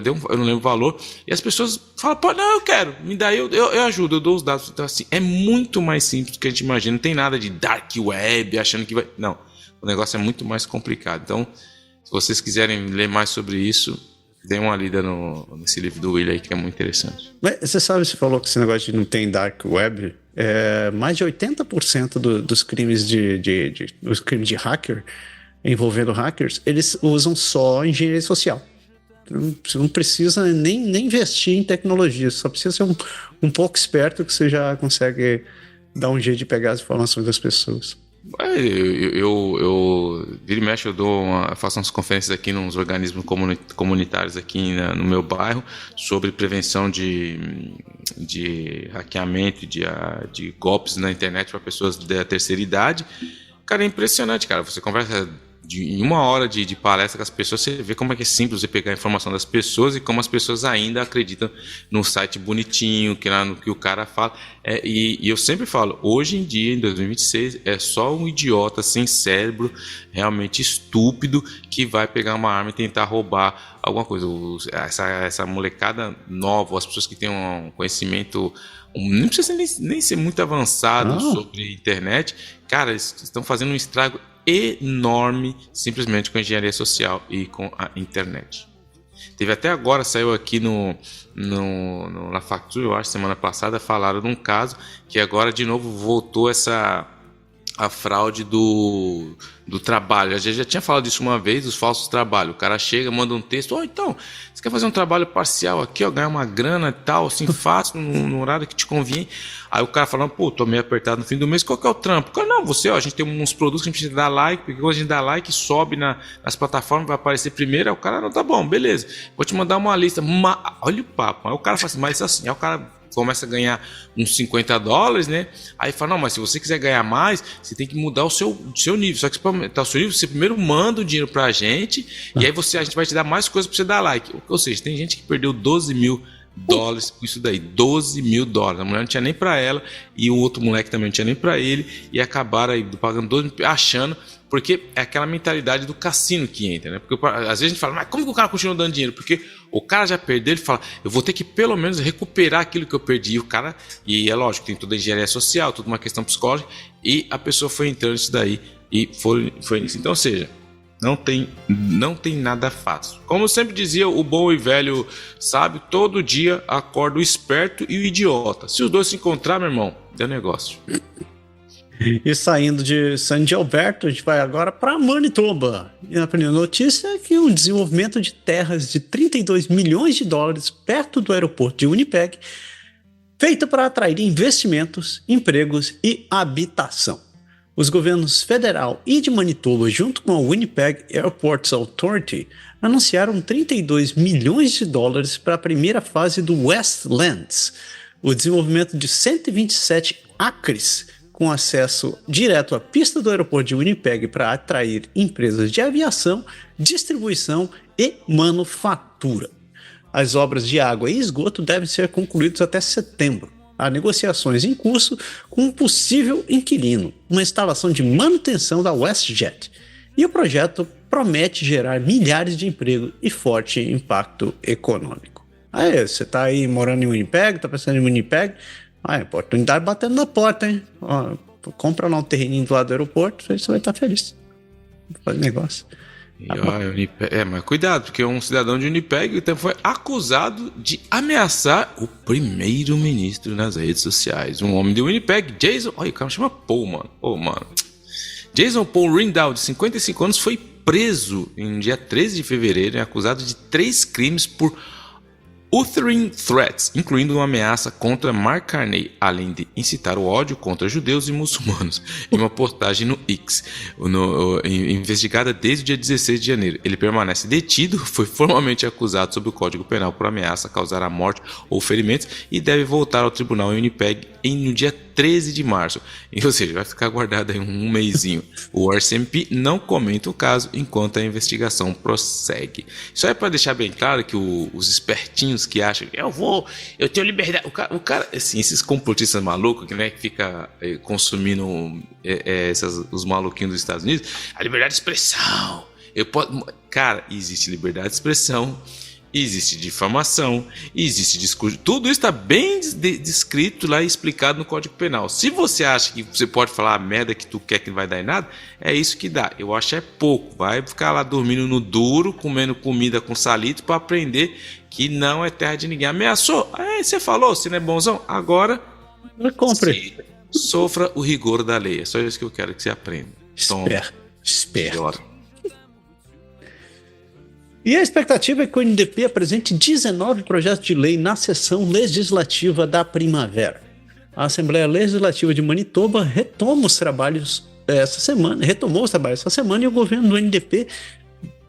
eu não lembro o valor, e as pessoas falam, pô, não, eu quero, me dá, eu ajudo, eu dou os dados. Então, assim, é muito mais simples do que a gente imagina, não tem nada de dark web, achando que vai... Não, o negócio é muito mais complicado. Então, se vocês quiserem ler mais sobre isso, dê uma lida nesse livro do Will aí, que é muito interessante. Mas você falou que esse negócio de não tem dark web, mais de 80% dos crimes dos crimes de hacker, envolvendo hackers, eles usam só engenharia social. Você não precisa nem investir em tecnologia, só precisa ser um pouco esperto que você já consegue dar um jeito de pegar as informações das pessoas. Eu vira e mexe, eu faço umas conferências aqui nos organismos comunitários aqui no meu bairro sobre prevenção de hackeamento, de golpes na internet para pessoas da terceira idade. Cara, é impressionante, cara. Você conversa em 1 hora de palestra com as pessoas, você vê como é que é simples você pegar a informação das pessoas e como as pessoas ainda acreditam num site bonitinho, no que o cara fala. E eu sempre falo, hoje em dia, em 2026, é só um idiota sem cérebro, realmente estúpido, que vai pegar uma arma e tentar roubar alguma coisa. Essa molecada nova, as pessoas que têm um conhecimento, não precisa nem ser muito avançado sobre internet, cara, eles estão fazendo um estrago enorme simplesmente com a engenharia social e com a internet. Teve até agora, saiu aqui na Factura, eu acho, semana passada, falaram de um caso que agora de novo voltou essa a fraude do trabalho. A gente já tinha falado disso uma vez, os falsos trabalhos. O cara chega, manda um texto, então, você quer fazer um trabalho parcial aqui, ó, ganhar uma grana e tal, assim, fácil, no horário que te convém. Aí o cara falando, pô, tô meio apertado no fim do mês, qual que é o trampo? O cara, não, você, ó, a gente tem uns produtos que a gente precisa dar like, porque quando a gente dá like, sobe nas plataformas, vai aparecer primeiro. Aí o cara, não, tá bom, beleza, vou te mandar uma lista. Olha o papo. Aí o cara fala assim, mas assim, aí o cara começa a ganhar uns $50, né? Aí fala, não, mas se você quiser ganhar mais, você tem que mudar o seu nível. Só que para aumentar o seu nível, você primeiro manda o dinheiro pra gente, e aí a gente vai te dar mais coisas pra você dar like. Ou seja, tem gente que perdeu $12 mil com isso daí, $12 mil. A mulher não tinha nem pra ela, e o outro moleque também não tinha nem pra ele, e acabaram aí pagando 12 mil, achando, porque é aquela mentalidade do cassino que entra, né? Porque às vezes a gente fala, mas como que o cara continua dando dinheiro? Porque o cara já perdeu, ele fala, eu vou ter que pelo menos recuperar aquilo que eu perdi. E o cara, e é lógico, tem toda a engenharia social, toda uma questão psicológica, e a pessoa foi entrando nisso daí e foi nisso. Então, ou seja, não tem nada fácil. Como sempre dizia o bom e velho sábio, todo dia acorda o esperto e o idiota. Se os dois se encontrar, meu irmão, deu negócio. E saindo de San Gilberto, a gente vai agora para Manitoba. E a primeira notícia é que o desenvolvimento de terras de $32 milhões perto do aeroporto de Winnipeg, feito para atrair investimentos, empregos e habitação. Os governos federal e de Manitoba, junto com a Winnipeg Airports Authority, anunciaram $32 milhões para a primeira fase do Westlands, o desenvolvimento de 127 acres com acesso direto à pista do aeroporto de Winnipeg para atrair empresas de aviação, distribuição e manufatura. As obras de água e esgoto devem ser concluídas até setembro. Há negociações em curso com um possível inquilino, uma instalação de manutenção da WestJet. E o projeto promete gerar milhares de empregos e forte impacto econômico. Aí, você está aí morando em Winnipeg, está pensando em Winnipeg? Oportunidade batendo na porta, hein? Ó, compra lá um terreninho do lado do aeroporto, aí você vai estar feliz. Faz negócio. Mas cuidado, porque um cidadão de Winnipeg foi acusado de ameaçar o primeiro-ministro nas redes sociais. Um homem de Winnipeg, Jason... Olha, o cara chama Paul, mano. Jason Paul Rindal, de 55 anos, foi preso em dia 13 de fevereiro e acusado de 3 crimes por uttering threats, incluindo uma ameaça contra Mark Carney, além de incitar o ódio contra judeus e muçulmanos, em uma postagem no X, investigada desde o dia 16 de janeiro. Ele permanece detido, foi formalmente acusado sob o Código Penal por ameaça a causar a morte ou ferimentos e deve voltar ao tribunal em Winnipeg no dia 13 de março. Ou seja, vai ficar guardado aí um mêsinho. O RCMP não comenta o caso enquanto a investigação prossegue. Isso é para deixar bem claro que os espertinhos que acham que eu tenho liberdade. O cara, assim, esses complotistas malucos que, né, que fica consumindo os maluquinhos dos Estados Unidos, a liberdade de expressão. Cara, existe liberdade de expressão, existe difamação, existe discurso. Tudo isso está bem descrito lá e explicado no Código Penal. Se você acha que você pode falar a merda que tu quer que não vai dar em nada, é isso que dá. Eu acho é pouco. Vai ficar lá dormindo no duro, comendo comida com salito para aprender que não é terra de ninguém. Ameaçou? Você falou, você não é bonzão? Agora, compre. Sofra o rigor da lei. É só isso que eu quero que você aprenda. Esperto. E a expectativa é que o NDP apresente 19 projetos de lei na sessão legislativa da primavera. A Assembleia Legislativa de Manitoba retomou os trabalhos essa semana e o governo do NDP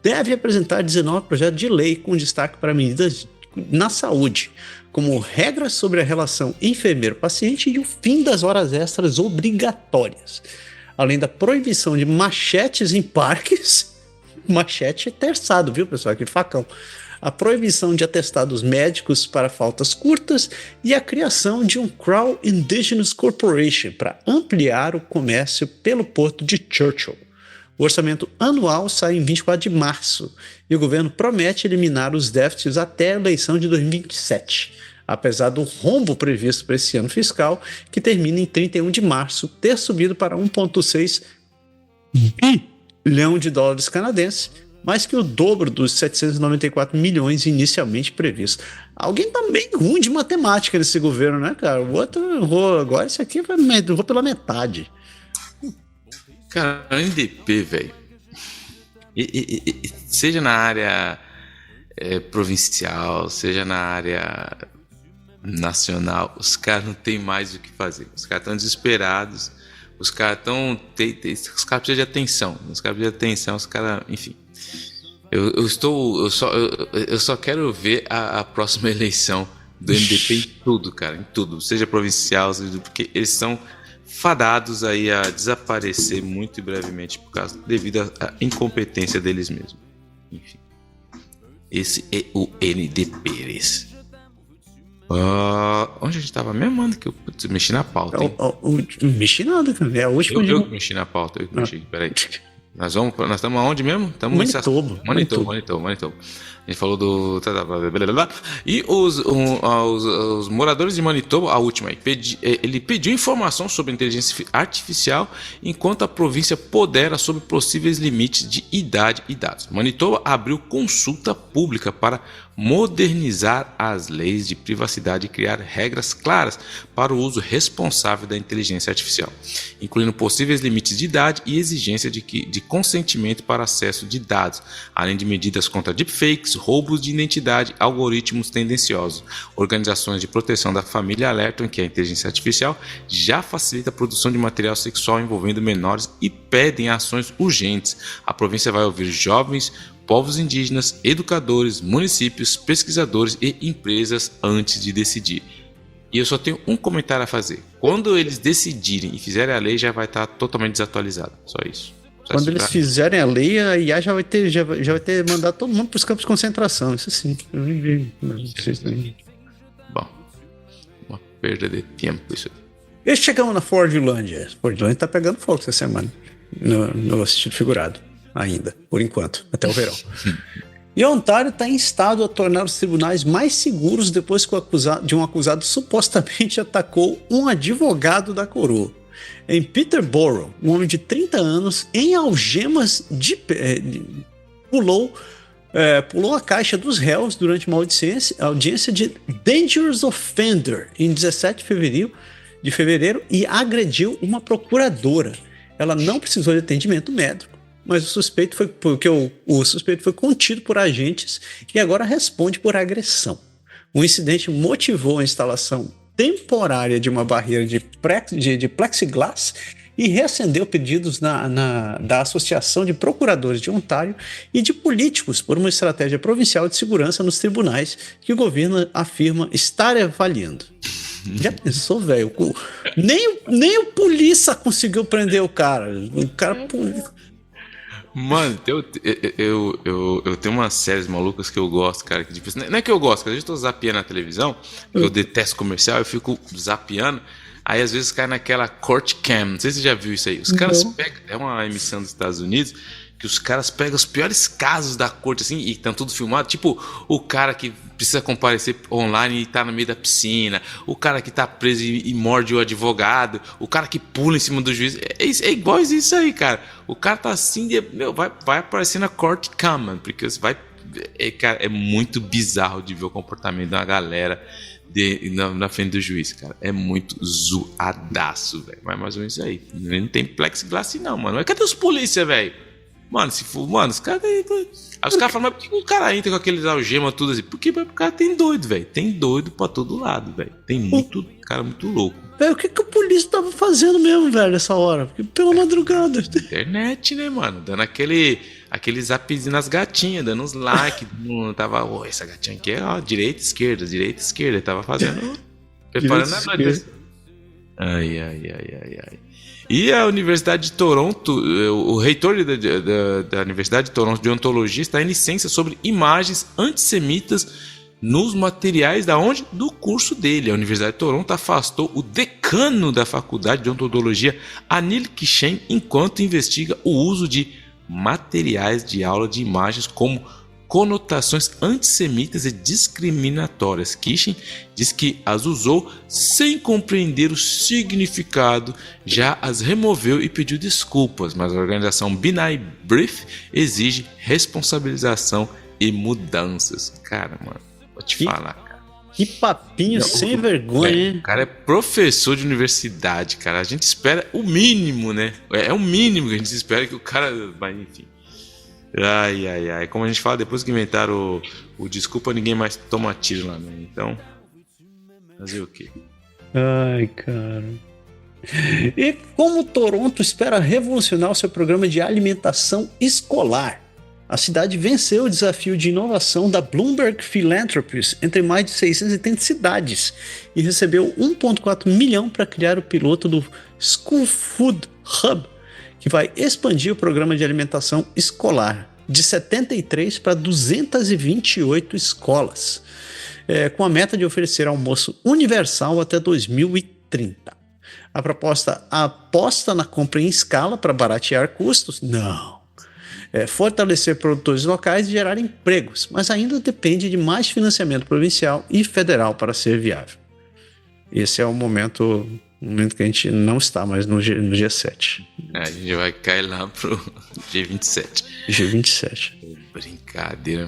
deve apresentar 19 projetos de lei com destaque para medidas na saúde, como regras sobre a relação enfermeiro-paciente e o fim das horas extras obrigatórias, além da proibição de machetes em parques. Machete terçado, viu, pessoal? Aquele facão. A proibição de atestados médicos para faltas curtas e a criação de um Crow Indigenous Corporation para ampliar o comércio pelo porto de Churchill. O orçamento anual sai em 24 de março e o governo promete eliminar os déficits até a eleição de 2027, apesar do rombo previsto para esse ano fiscal, que termina em 31 de março, ter subido para 1,6 bilhão de dólares canadenses, mais que o dobro dos 794 milhões inicialmente previstos. Alguém tá bem ruim de matemática nesse governo, né, cara? O outro errou, agora esse aqui errou pela metade. Cara, NDP, velho. Seja na área provincial, seja na área nacional, os caras não tem mais o que fazer. Os caras estão desesperados. Os caras estão. Os caras precisam de atenção. Os caras. Enfim. Eu só quero ver a próxima eleição do MDP em tudo, cara. Em tudo. Seja provincial, porque eles são fadados aí a desaparecer muito brevemente devido à incompetência deles mesmos. Enfim. Esse é o NDP. Onde a gente tava mesmo, mano? Que eu mexi na pauta, hein? Mexi nada, cara. É a última. Eu que mexi na pauta, Peraí. Nós estamos aonde mesmo? Estamos Manitoba. Manitoba. A gente falou do... E os moradores de Manitoba, a última aí, ele pediu informação sobre inteligência artificial enquanto a província pondera sobre possíveis limites de idade e dados. Manitoba abriu consulta pública para modernizar as leis de privacidade e criar regras claras para o uso responsável da inteligência artificial, incluindo possíveis limites de idade e exigência de consentimento para acesso de dados, além de medidas contra deepfakes, roubos de identidade, algoritmos tendenciosos. Organizações de proteção da família alertam que a inteligência artificial já facilita a produção de material sexual envolvendo menores e pedem ações urgentes. A província vai ouvir jovens, povos indígenas, educadores, municípios, pesquisadores e empresas antes de decidir. E eu só tenho um comentário a fazer. Quando eles decidirem e fizerem a lei, já vai estar totalmente desatualizado. Só isso. Quando eles fizerem a lei, a IA já vai ter mandado todo mundo para os campos de concentração. Isso sim. Eu nem vi. Bom, uma perda de tempo isso aqui. E chegamos na Fordlândia. Fordlândia tá pegando fogo essa semana. No sentido figurado. Ainda, por enquanto, até o verão. E Ontário está instado a tornar os tribunais mais seguros depois que um acusado supostamente atacou um advogado da coroa. Em Peterborough, um homem de 30 anos, em algemas, pulou a caixa dos réus durante uma audiência de Dangerous Offender em 17 de fevereiro e agrediu uma procuradora. Ela não precisou de atendimento médico, mas o suspeito foi contido por agentes e agora responde por agressão. O incidente motivou a instalação temporária de uma barreira de plexiglass e reacendeu pedidos da Associação de Procuradores de Ontário e de políticos por uma estratégia provincial de segurança nos tribunais que o governo afirma estar avaliando. Já pensou, velho? Nem o polícia conseguiu prender o cara. O cara... Mano, eu tenho umas séries malucas que eu gosto, cara. Que, tipo, não é que eu gosto, porque às vezes eu tô zapeando na televisão, eu detesto comercial, eu fico zapeando, aí às vezes cai naquela court cam. Não sei se você já viu isso aí. Os caras pegam, é uma emissão dos Estados Unidos, que os caras pegam os piores casos da corte, assim, e estão tudo filmado. Tipo, o cara que precisa comparecer online e tá no meio da piscina, o cara que tá preso e morde o advogado, o cara que pula em cima do juiz. É igual isso aí, cara. O cara tá assim, vai aparecer na court cam, mano, porque vai... cara, é muito bizarro de ver o comportamento de uma galera na frente do juiz, cara. É muito zoadaço, velho. Mas mais ou menos isso aí. Não tem plexiglass não, mano. Mas cadê os polícia, velho? Mano, os caras... Aí os caras falam, mas por que o cara entra com aqueles algemas tudo assim? Porque o cara tem doido, velho. Tem doido pra todo lado, velho. Tem muito cara muito louco. Velho, o que o polícia tava fazendo mesmo, velho, nessa hora? Porque pela madrugada. Internet, né, mano? Dando aquele zapzinho nas gatinhas, dando uns likes. Tava, essa gatinha aqui é ó, direita, esquerda. Ele tava fazendo... preparando a noite. Ai. E a Universidade de Toronto, o reitor da Universidade de Toronto de Ontologia está em licença sobre imagens antissemitas nos materiais do curso dele. A Universidade de Toronto afastou o decano da Faculdade de Ontologia, Anil Kishen, enquanto investiga o uso de materiais de aula de imagens como conotações antissemitas e discriminatórias. Kishen diz que as usou sem compreender o significado, já as removeu e pediu desculpas, mas a organização B'nai B'rith exige responsabilização e mudanças. Cara, mano, vou te falar, cara. Que papinho sem vergonha, hein? O cara é professor de universidade, cara. A gente espera o mínimo, né? É o mínimo que a gente espera que o cara... Mas, enfim. Ai. Como a gente fala, depois que inventaram o desculpa, ninguém mais toma tiro lá, né? Então, fazer o quê? Ai, cara. E como Toronto espera revolucionar o seu programa de alimentação escolar? A cidade venceu o desafio de inovação da Bloomberg Philanthropies entre mais de 680 cidades e recebeu 1,4 milhão para criar o piloto do School Food Hub, que vai expandir o programa de alimentação escolar de 73 para 228 escolas, com a meta de oferecer almoço universal até 2030. A proposta aposta na compra em escala para baratear custos? Não. Fortalecer produtores locais e gerar empregos, mas ainda depende de mais financiamento provincial e federal para ser viável. Esse é o momento que a gente não está mais no G7. A gente vai cair lá pro G27. G27. Brincadeira,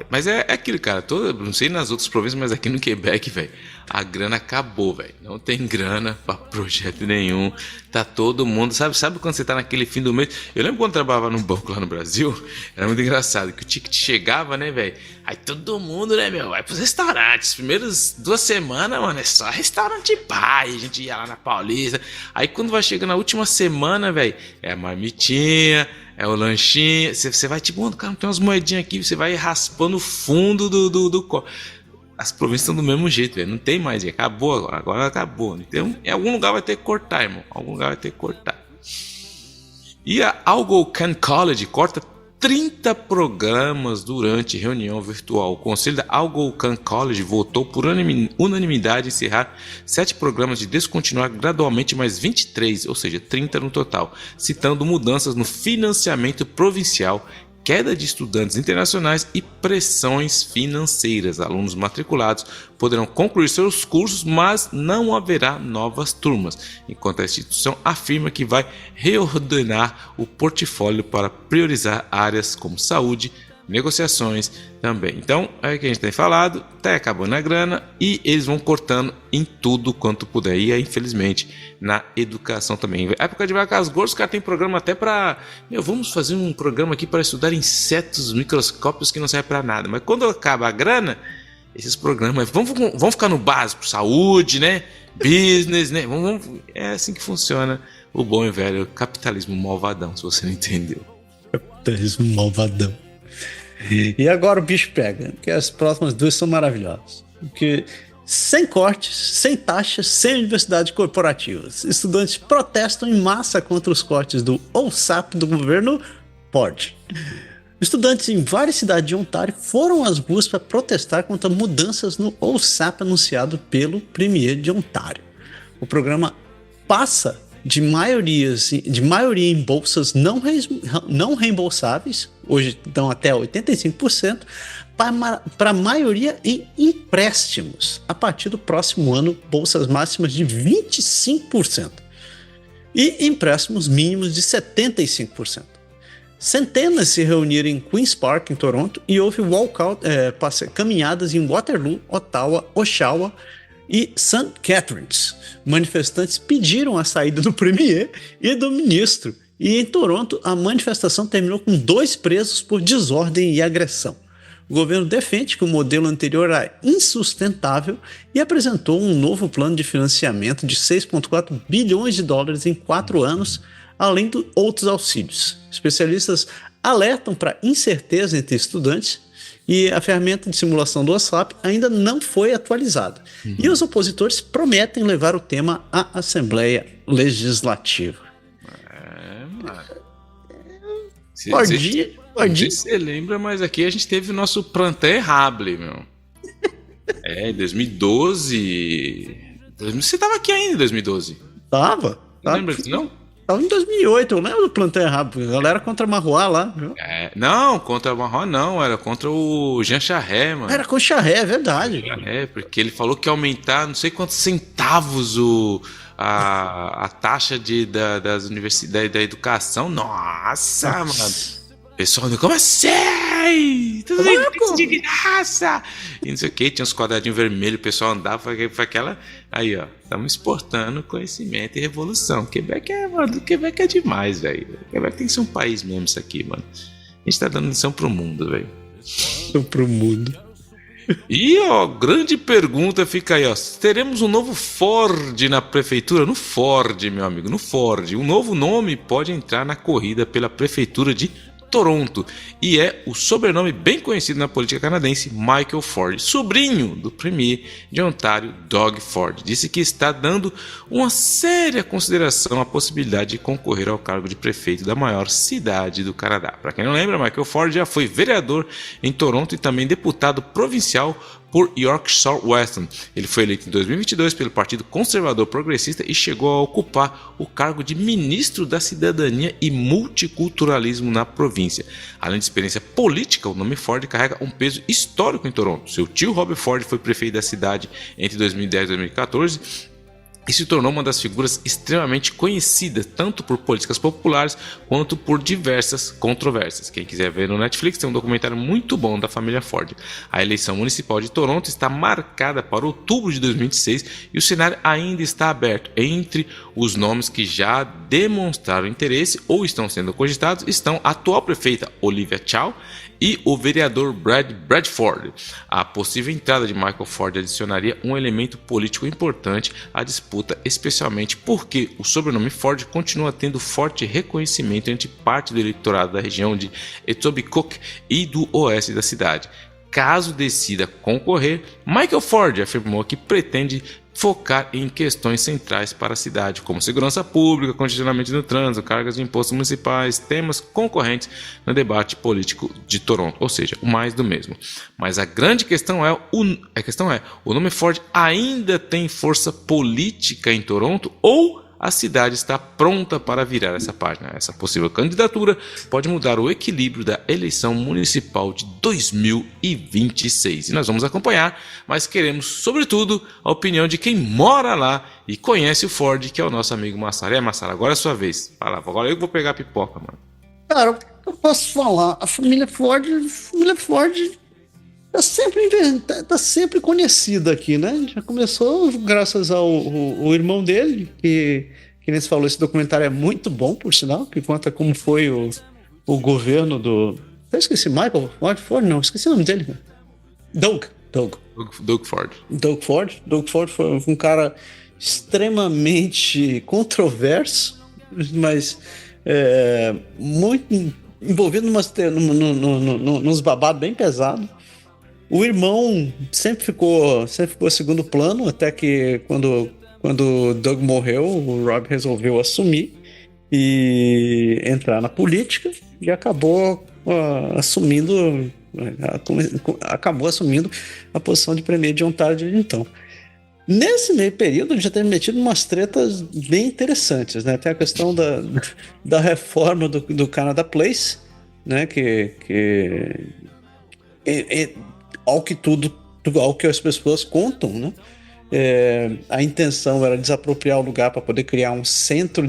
mas é aquilo, cara. Não sei nas outras províncias, mas aqui no Quebec, velho, a grana acabou, velho. Não tem grana pra projeto nenhum. Tá todo mundo. Sabe quando você tá naquele fim do mês? Eu lembro quando eu trabalhava num banco lá no Brasil, era muito engraçado que o ticket chegava, né, velho? Aí todo mundo, né, meu, vai pros restaurantes. Primeiras 2 semanas, mano, é só restaurante pai. A gente ia lá na Paulista. Aí quando vai chegando na última semana, velho, é a marmitinha. É o lanchinho, você vai tipo, cara, tem umas moedinhas aqui, você vai raspando o fundo do copo. As províncias estão do mesmo jeito, velho, não tem mais, acabou agora acabou. Então, em algum lugar vai ter que cortar, irmão, algum lugar vai ter que cortar. E a Algonquin College corta 30 programas durante reunião virtual. O conselho da Algonquin College votou por unanimidade encerrar 7 programas e descontinuar gradualmente mais 23, ou seja, 30 no total, citando mudanças no financiamento provincial, queda de estudantes internacionais e pressões financeiras. Alunos matriculados poderão concluir seus cursos, mas não haverá novas turmas, enquanto a instituição afirma que vai reordenar o portfólio para priorizar áreas como saúde, negociações também. Então, é o que a gente tem falado, tá acabando a grana e eles vão cortando em tudo quanto puder. E aí, infelizmente, na educação também. Na época de vacas gordas, os caras têm programa até para... vamos fazer um programa aqui para estudar insetos microscópicos que não servem para nada. Mas quando acaba a grana, esses programas vão ficar no básico, saúde, né? Business, né? É assim que funciona o bom e velho capitalismo malvadão, se você não entendeu. Capitalismo malvadão. E agora o bicho pega, que as próximas 2 são maravilhosas. Porque sem cortes, sem taxas, sem universidades corporativas, estudantes protestam em massa contra os cortes do OSAP do governo Ford. Estudantes em várias cidades de Ontário foram às ruas para protestar contra mudanças no OSAP anunciado pelo Premier de Ontário. O programa passa de maioria em bolsas não reembolsáveis, hoje estão até 85%, para a maioria em empréstimos. A partir do próximo ano, bolsas máximas de 25% e empréstimos mínimos de 75%. Centenas se reuniram em Queen's Park, em Toronto, e houve caminhadas em Waterloo, Ottawa, Oshawa e St. Catharines. Manifestantes pediram a saída do premier e do ministro. E em Toronto, a manifestação terminou com 2 presos por desordem e agressão. O governo defende que o modelo anterior era insustentável e apresentou um novo plano de financiamento de 6,4 bilhões de dólares em 4 anos, além de outros auxílios. Especialistas alertam para incerteza entre estudantes e a ferramenta de simulação do OSAP ainda não foi atualizada. E os opositores prometem levar o tema à Assembleia Legislativa. Não sei se você lembra, mas aqui a gente teve o nosso plantão Errable, meu. Em 2012... Você tava aqui ainda em 2012? Tava. Não lembra disso, não? Tava em 2008, eu lembro do plantão errado. A galera contra Marroá lá, viu? Não, contra Marroá não, era contra o Jean Charest, mano. Era com o Charest, é verdade. Porque ele falou que ia aumentar não sei quantos centavos a taxa das universidades da educação. Nossa, mano. Pessoal, como assim? Ai, tudo bem, indignaça! E não sei o que, tinha uns quadradinhos vermelhos, o pessoal andava, foi aquela. Aí, ó, estamos exportando conhecimento e revolução. Quebec é demais, velho. Quebec tem que ser um país mesmo, isso aqui, mano. A gente tá dando lição pro mundo, velho. Pro mundo. E, ó, grande pergunta fica aí, ó. Teremos um novo Ford na prefeitura? No Ford, meu amigo, no Ford. Um novo nome pode entrar na corrida pela prefeitura de Toronto, e é o sobrenome bem conhecido na política canadense, Michael Ford, sobrinho do premier de Ontário, Doug Ford. Disse que está dando uma séria consideração à possibilidade de concorrer ao cargo de prefeito da maior cidade do Canadá. Para quem não lembra, Michael Ford já foi vereador em Toronto e também deputado provincial por York South-Weston. Ele foi eleito em 2022 pelo Partido Conservador Progressista e chegou a ocupar o cargo de Ministro da Cidadania e Multiculturalismo na província. Além de experiência política, o nome Ford carrega um peso histórico em Toronto. Seu tio Robert Ford foi prefeito da cidade entre 2010 e 2014 e se tornou uma das figuras extremamente conhecidas, tanto por políticas populares quanto por diversas controvérsias. Quem quiser ver no Netflix, tem um documentário muito bom da família Ford. A eleição municipal de Toronto está marcada para outubro de 2026 e o cenário ainda está aberto. Entre os nomes que já demonstraram interesse ou estão sendo cogitados estão a atual prefeita Olivia Chow e o vereador Brad Bradford. A possível entrada de Michael Ford adicionaria um elemento político importante à disputa, especialmente porque o sobrenome Ford continua tendo forte reconhecimento entre parte do eleitorado da região de Etobicoke e do oeste da cidade. Caso decida concorrer, Michael Ford afirmou que pretende focar em questões centrais para a cidade, como segurança pública, congestionamento no trânsito, cargas de impostos municipais, temas concorrentes no debate político de Toronto, ou seja, o mais do mesmo. Mas a grande questão é, o nome Ford ainda tem força política em Toronto ou a cidade está pronta para virar essa página? Essa possível candidatura pode mudar o equilíbrio da eleição municipal de 2026. E nós vamos acompanhar, mas queremos, sobretudo, a opinião de quem mora lá e conhece o Ford, que é o nosso amigo Massara. Massara, agora é a sua vez. Fala, agora eu vou pegar a pipoca, mano. Cara, o que eu posso falar? A família Ford tá sempre conhecida aqui, né? Já começou graças ao irmão dele, que nem se falou, esse documentário é muito bom, por sinal, que conta como foi o governo do... Eu esqueci, Michael Ford? Não, esqueci o nome dele. Doug Ford. Doug Ford foi um cara extremamente controverso, mas muito envolvido nos babados bem pesados. O irmão sempre ficou segundo plano, até que quando o Doug morreu, o Rob resolveu assumir e entrar na política e acabou assumindo a posição de premier de Ontário desde então. Nesse meio período, ele já teve metido umas tretas bem interessantes, né? Tem a questão da reforma do Canada Place, né? Ao que as pessoas contam, né? A intenção era desapropriar o lugar para poder criar um centro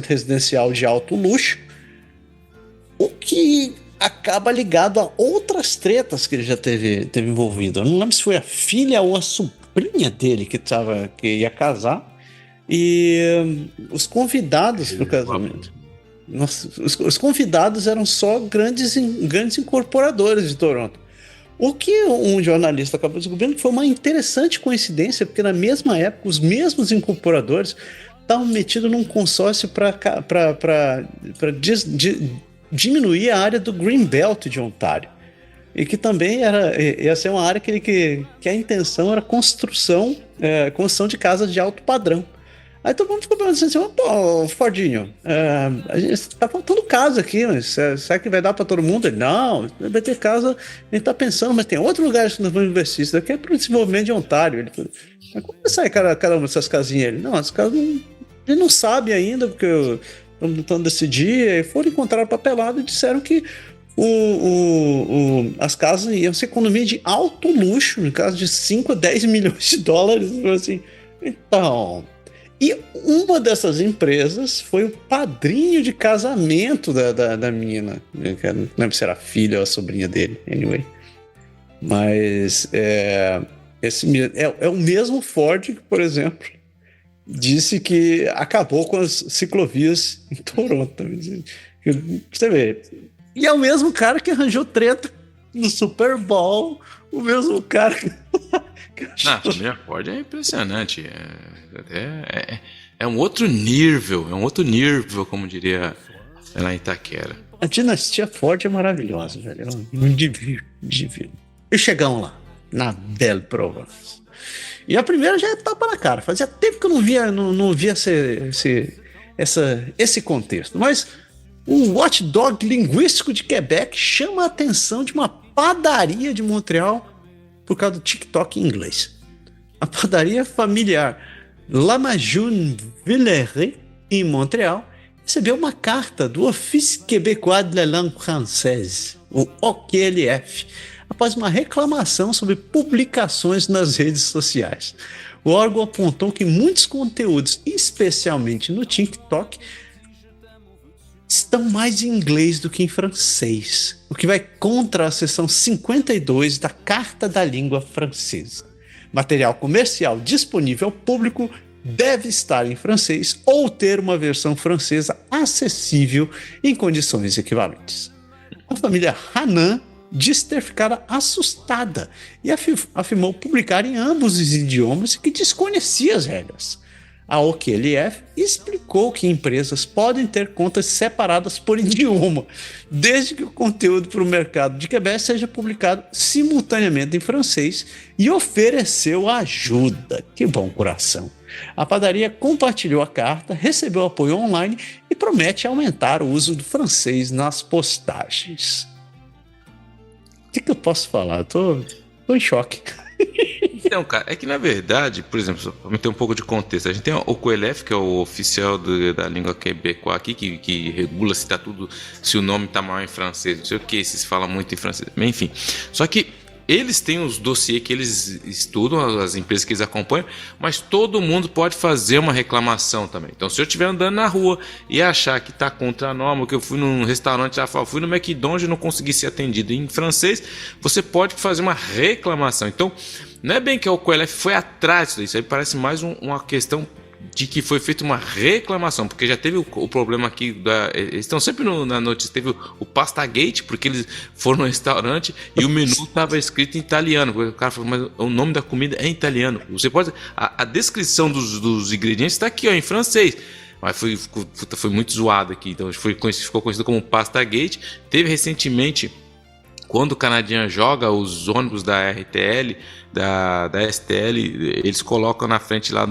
residencial de alto luxo, o que acaba ligado a outras tretas que ele já teve envolvido. Eu não lembro se foi a filha ou a sobrinha dele que ia casar, e os convidados para o casamento. Nossa, os convidados eram só grandes incorporadores de Toronto. O que um jornalista acabou descobrindo foi uma interessante coincidência, porque na mesma época os mesmos incorporadores estavam metidos num consórcio para diminuir a área do Greenbelt de Ontário. E que também ia ser uma área que a intenção era construção de casas de alto padrão. Aí todo mundo ficou pensando assim, pô, Fordinho, a gente tá faltando casa aqui, mas será que vai dar pra todo mundo? Ele, não, vai ter casa, a gente tá pensando, mas tem outro lugar que nós vamos investir, isso daqui é pro desenvolvimento de Ontário. Ele falou, mas como sai cada uma dessas casinhas? Ele, não, as casas ele não sabe ainda, porque estamos tentando decidir, e foram encontrar papelado e disseram que as casas iam ser economia de alto luxo, no caso de 5 a 10 milhões de dólares, assim, então... E uma dessas empresas foi o padrinho de casamento da menina. Eu não lembro se era a filha ou a sobrinha dele, anyway. Mas esse é o mesmo Ford que, por exemplo, disse que acabou com as ciclovias em Toronto. Você vê. E é o mesmo cara que arranjou treta no Super Bowl, o mesmo cara que Também a Ford é impressionante. É um outro nível, como diria lá em Itaquera. A dinastia Ford é maravilhosa, velho. Eu me divirto. E chegamos lá, na Belle Provence. E a primeira já é tapa na cara. Fazia tempo que eu não via esse contexto. Mas um watchdog linguístico de Quebec chama a atenção de uma padaria de Montreal por causa do TikTok em inglês. A padaria familiar La Majune Villeray, em Montreal, recebeu uma carta do Office Québécois de la Langue Française, o OQLF, após uma reclamação sobre publicações nas redes sociais. O órgão apontou que muitos conteúdos, especialmente no TikTok, estão mais em inglês do que em francês, o que vai contra a seção 52 da Carta da Língua Francesa. Material comercial disponível ao público deve estar em francês ou ter uma versão francesa acessível em condições equivalentes. A família Hanan disse ter ficado assustada e afirmou publicar em ambos os idiomas e que desconhecia as regras. A OQLF explicou que empresas podem ter contas separadas por idioma, desde que o conteúdo para o mercado de Quebec seja publicado simultaneamente em francês, e ofereceu ajuda. Que bom coração! A padaria compartilhou a carta, recebeu apoio online e promete aumentar o uso do francês nas postagens. O que eu posso falar? Tô em choque. Então, cara, é que na verdade, por exemplo, para meter um pouco de contexto, a gente tem o COELF, que é o oficial da língua quebecois aqui, que regula se tá tudo, se o nome tá mal em francês, não sei o que, se fala muito em francês, enfim. Só que eles têm os dossiês que eles estudam, as empresas que eles acompanham, mas todo mundo pode fazer uma reclamação também. Então, se eu estiver andando na rua e achar que está contra a norma, que eu fui num restaurante, fui no McDonald's e não consegui ser atendido em francês, você pode fazer uma reclamação. Então, não é bem que a OQLF foi atrás disso, aí parece mais uma questão de que foi feita uma reclamação, porque já teve o problema aqui, eles estão sempre na notícia, teve o Pastagate, porque eles foram no restaurante e o menu estava escrito em italiano, o cara falou, mas o nome da comida é em italiano, você pode, a descrição dos ingredientes está aqui, ó, em francês, mas foi muito zoado aqui, então ficou conhecido como Pastagate. Teve recentemente, quando o Canadien joga os ônibus da RTL, da STL, eles colocam na frente lá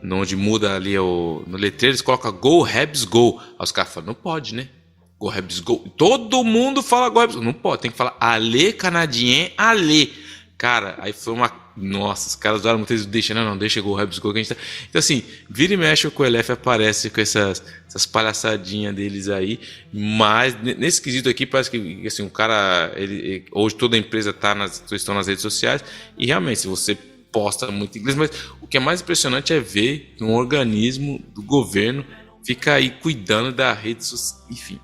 onde muda ali no letreiro, eles colocam Go Habs Go. Aí os caras falam, não pode, né? Go Habs Go. Todo mundo fala Go Habs Go. Não pode, tem que falar Ale Canadien Ale. Cara, aí foi uma... Nossa, os caras usaram muito, eles deixam, não, deixa Go Habs Go que a gente tá... Então assim, vira e mexe o COELF aparece com essas palhaçadinhas deles aí, mas nesse quesito aqui parece que assim, o cara, hoje toda a empresa estão nas redes sociais e realmente, se você posta muito inglês, mas o que é mais impressionante é ver que um organismo do governo fica aí cuidando da rede social. Enfim,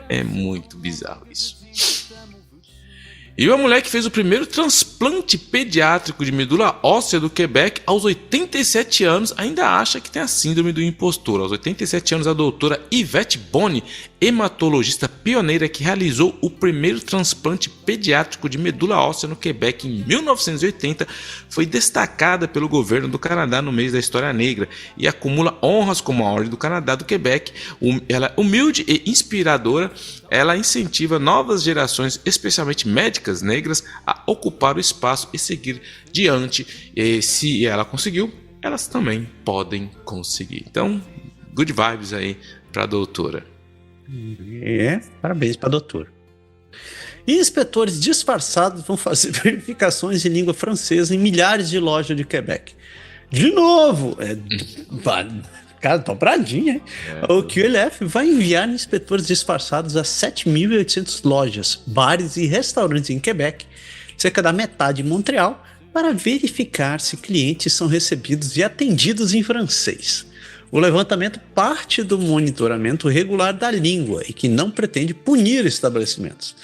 é muito bizarro isso. E uma mulher que fez o primeiro transplante pediátrico de medula óssea do Quebec aos 87 anos ainda acha que tem a síndrome do impostor. Aos 87 anos, a doutora Yvette Boni, hematologista pioneira que realizou o primeiro transplante pediátrico de medula óssea no Quebec em 1980, foi destacada pelo governo do Canadá no mês da História Negra e acumula honras como a Ordem do Canadá do Quebec. Ela é humilde e inspiradora, ela incentiva novas gerações, especialmente médicas negras, a ocupar o espaço e seguir diante. E se ela conseguiu, elas também podem conseguir. Então, good vibes aí para a doutora. Parabéns para a doutora. E inspetores disfarçados vão fazer verificações em língua francesa em milhares de lojas de Quebec. De novo, cara, dobradinha, hein? O QLF vai enviar inspetores disfarçados a 7.800 lojas, bares e restaurantes em Quebec, cerca da metade em Montreal, para verificar se clientes são recebidos e atendidos em francês. O levantamento parte do monitoramento regular da língua e que não pretende punir estabelecimentos,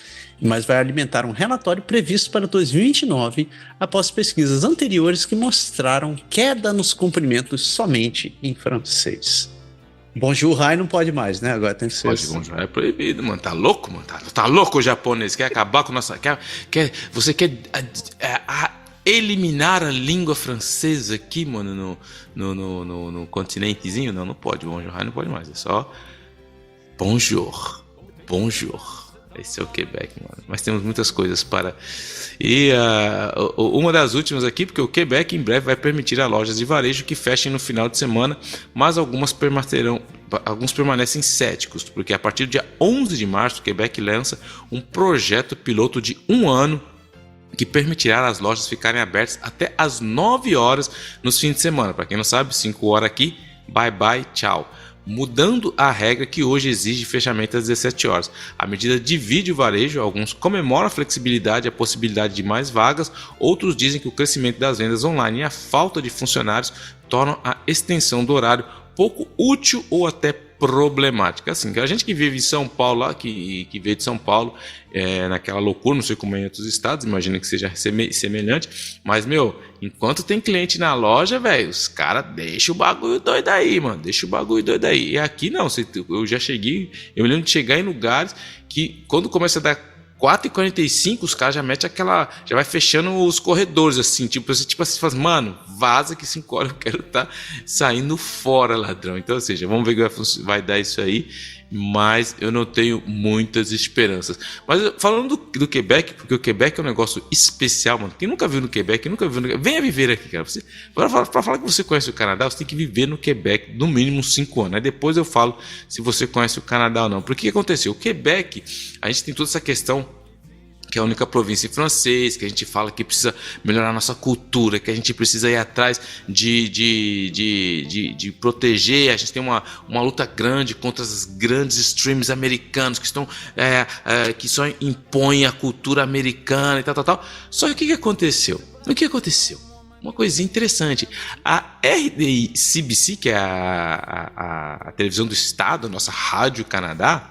mas vai alimentar um relatório previsto para 2029 após pesquisas anteriores que mostraram queda nos cumprimentos somente em francês. Bonjour, não pode mais, né? Agora tem que ser. Pode, bonjour é proibido, mano. Tá louco, mano? Tá louco o japonês? Quer acabar com nossa. Você quer eliminar a língua francesa aqui, mano, no continentezinho? Não pode. Bonjour não pode mais. É só bonjour. Esse é o Quebec, mano. Mas temos muitas coisas para... E uma das últimas aqui, porque o Quebec em breve vai permitir a lojas de varejo que fechem no final de semana, mas alguns permanecem céticos, porque a partir do dia 11 de março, o Quebec lança um projeto piloto de 1 ano que permitirá as lojas ficarem abertas até às 9 horas nos fins de semana. Para quem não sabe, 5 horas aqui, bye bye, tchau. Mudando a regra que hoje exige fechamento às 17 horas. A medida divide o varejo, alguns comemoram a flexibilidade e a possibilidade de mais vagas, outros dizem que o crescimento das vendas online e a falta de funcionários tornam a extensão do horário pouco útil ou até problemática. Assim, a gente que vive em São Paulo, lá, que veio de São Paulo, naquela loucura, não sei como é em outros estados, imagina que seja semelhante, mas, enquanto tem cliente na loja, velho, os caras deixam o bagulho doido aí, mano, E aqui não, eu já cheguei, eu me lembro de chegar em lugares que quando começa a dar 4h45, os caras já metem já vai fechando os corredores, assim, tipo assim, faz, mano, vaza que 5 horas eu quero estar saindo fora, ladrão. Então, ou seja, vamos ver que vai dar isso aí, mas eu não tenho muitas esperanças. Mas falando do Quebec, porque o Quebec é um negócio especial, mano. Quem nunca viu no Quebec, venha viver aqui, cara. Para falar que você conhece o Canadá, você tem que viver no Quebec no mínimo 5 anos. Aí depois eu falo se você conhece o Canadá ou não. Porque o que aconteceu? O Quebec, a gente tem toda essa questão que é a única província em francês, que a gente fala que precisa melhorar a nossa cultura, que a gente precisa ir atrás de proteger. A gente tem uma luta grande contra os grandes streams americanos que estão que só impõem a cultura americana e tal. Só que o que aconteceu? Uma coisinha interessante. A RDI CBC, que é a televisão do estado, a nossa Rádio Canadá,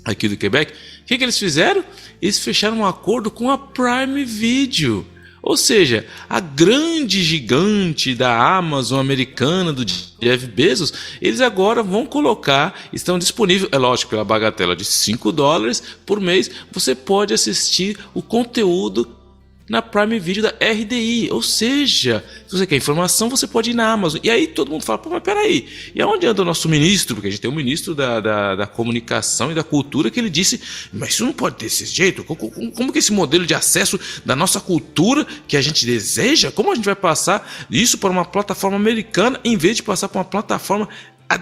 aqui do Quebec, o que eles fizeram? Eles fecharam um acordo com a Prime Video. Ou seja, a grande gigante da Amazon americana, do Jeff Bezos, eles agora vão estão disponíveis, é lógico, pela bagatela de $5 por mês, você pode assistir o conteúdo na Prime Video da RDI. Ou seja, se você quer informação, você pode ir na Amazon. E aí todo mundo fala, mas peraí, e aonde anda o nosso ministro? Porque a gente tem um ministro da comunicação e da cultura que ele disse, mas isso não pode ter desse jeito. Como que esse modelo de acesso da nossa cultura que a gente deseja, como a gente vai passar isso para uma plataforma americana em vez de passar para uma plataforma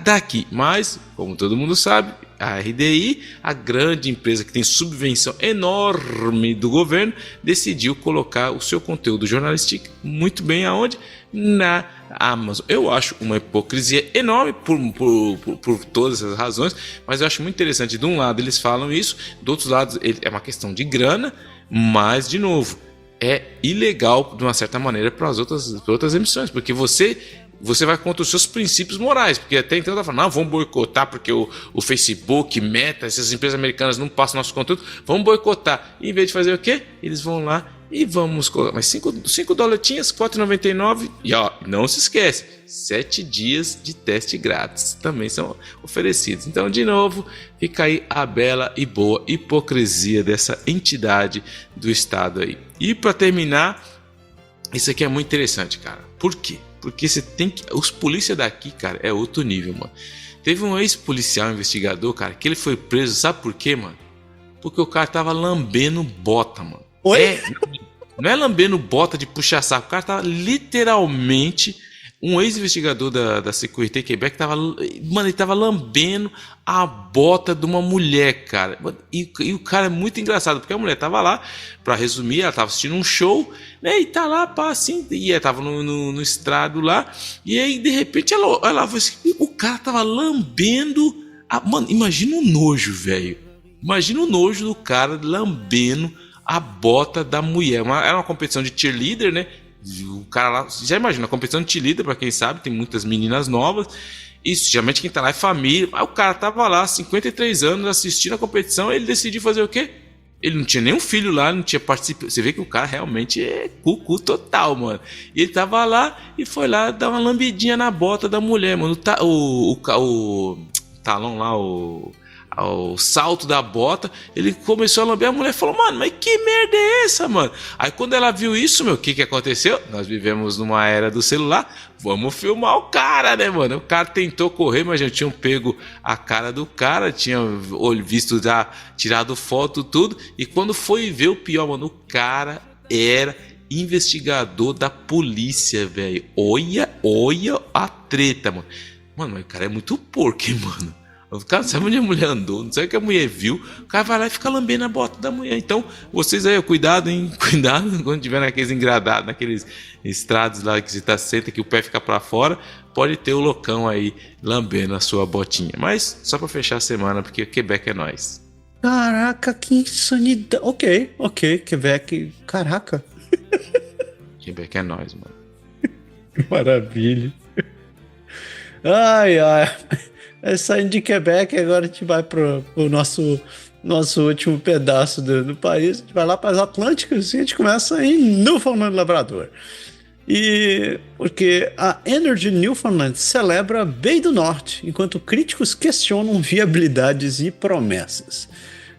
daqui? Mas, como todo mundo sabe, a RDI, a grande empresa que tem subvenção enorme do governo, decidiu colocar o seu conteúdo jornalístico muito bem aonde? Na Amazon. Eu acho uma hipocrisia enorme por todas essas razões, mas eu acho muito interessante. De um lado eles falam isso, do outro lado é uma questão de grana, mas, de novo, é ilegal de uma certa maneira para as outras emissões, porque você vai contra os seus princípios morais, porque até então tá falando, não, vamos boicotar porque o Facebook, Meta, essas empresas americanas não passam nosso conteúdo, vamos boicotar. E em vez de fazer o quê? Eles vão lá e vamos colocar, mas $5, $4,99, e não se esquece, 7 dias de teste grátis também são oferecidos. Então, de novo, fica aí a bela e boa hipocrisia dessa entidade do Estado aí. E para terminar, isso aqui é muito interessante, cara. Por quê? Porque você tem que... Os polícia daqui, cara, é outro nível, mano. Teve um ex-policial investigador, cara, que ele foi preso, sabe por quê, mano? Porque o cara tava lambendo bota, mano. Oi? Não é lambendo bota de puxar saco. O cara tava literalmente... Um ex-investigador da Sécurité Québec ele tava lambendo a bota de uma mulher, cara. E o cara é muito engraçado, porque a mulher tava lá, pra resumir, ela tava assistindo um show, né? E tá lá, pá, assim, e ela tava no estrado lá, e aí, de repente, ela assim, o cara tava lambendo. Mano, imagina o nojo, velho. Imagina o nojo do cara lambendo a bota da mulher. Era uma competição de cheerleader, né? O cara lá, já imagina, a competição de cheerleader, pra quem sabe, tem muitas meninas novas. Isso, geralmente quem tá lá é família. Aí o cara tava lá, 53 anos, assistindo a competição, ele decidiu fazer o quê? Ele não tinha nenhum filho lá, não tinha participado. Você vê que o cara realmente é cucu total, mano. E ele tava lá e foi lá dar uma lambidinha na bota da mulher, mano. O talão lá, o salto da bota, ele começou a lamber, a mulher falou, mano, mas que merda é essa, mano? Aí quando ela viu isso, meu, o que aconteceu? Nós vivemos numa era do celular, vamos filmar o cara, né, mano? O cara tentou correr, mas já tinham pego a cara do cara, tinham visto já, tirado foto, tudo, e quando foi ver o pior, mano, o cara era investigador da polícia, velho. Olha a treta, mano. Mano, mas o cara é muito porco, hein, mano? O cara não sabe onde a mulher andou, não sabe o que a mulher viu. O cara vai lá e fica lambendo a bota da mulher. Então, vocês aí, cuidado, hein? Cuidado quando tiver naqueles engradados, naqueles estrados lá que você tá senta, que o pé fica pra fora. Pode ter o loucão aí lambendo a sua botinha. Mas só pra fechar a semana, porque o Quebec é nóis. Caraca, que insanidade. Ok, Quebec. Caraca. Quebec é nóis, mano. Que maravilha. Ai. Saindo de Quebec, agora a gente vai pro nosso último pedaço do país. A gente vai lá para as Atlânticas e a gente começa em Newfoundland e Labrador. E porque a Energy Newfoundland celebra Bay do Norte, enquanto críticos questionam viabilidades e promessas.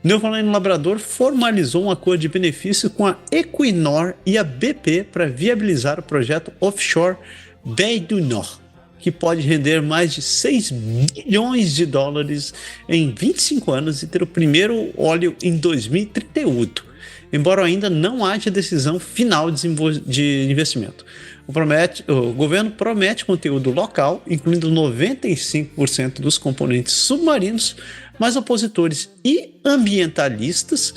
Newfoundland e Labrador formalizou um acordo de benefício com a Equinor e a BP para viabilizar o projeto offshore Bay do Norte, que pode render mais de 6 bilhões de dólares em 25 anos e ter o primeiro óleo em 2038, embora ainda não haja decisão final de investimento. O governo promete conteúdo local, incluindo 95% dos componentes submarinos, mas opositores e ambientalistas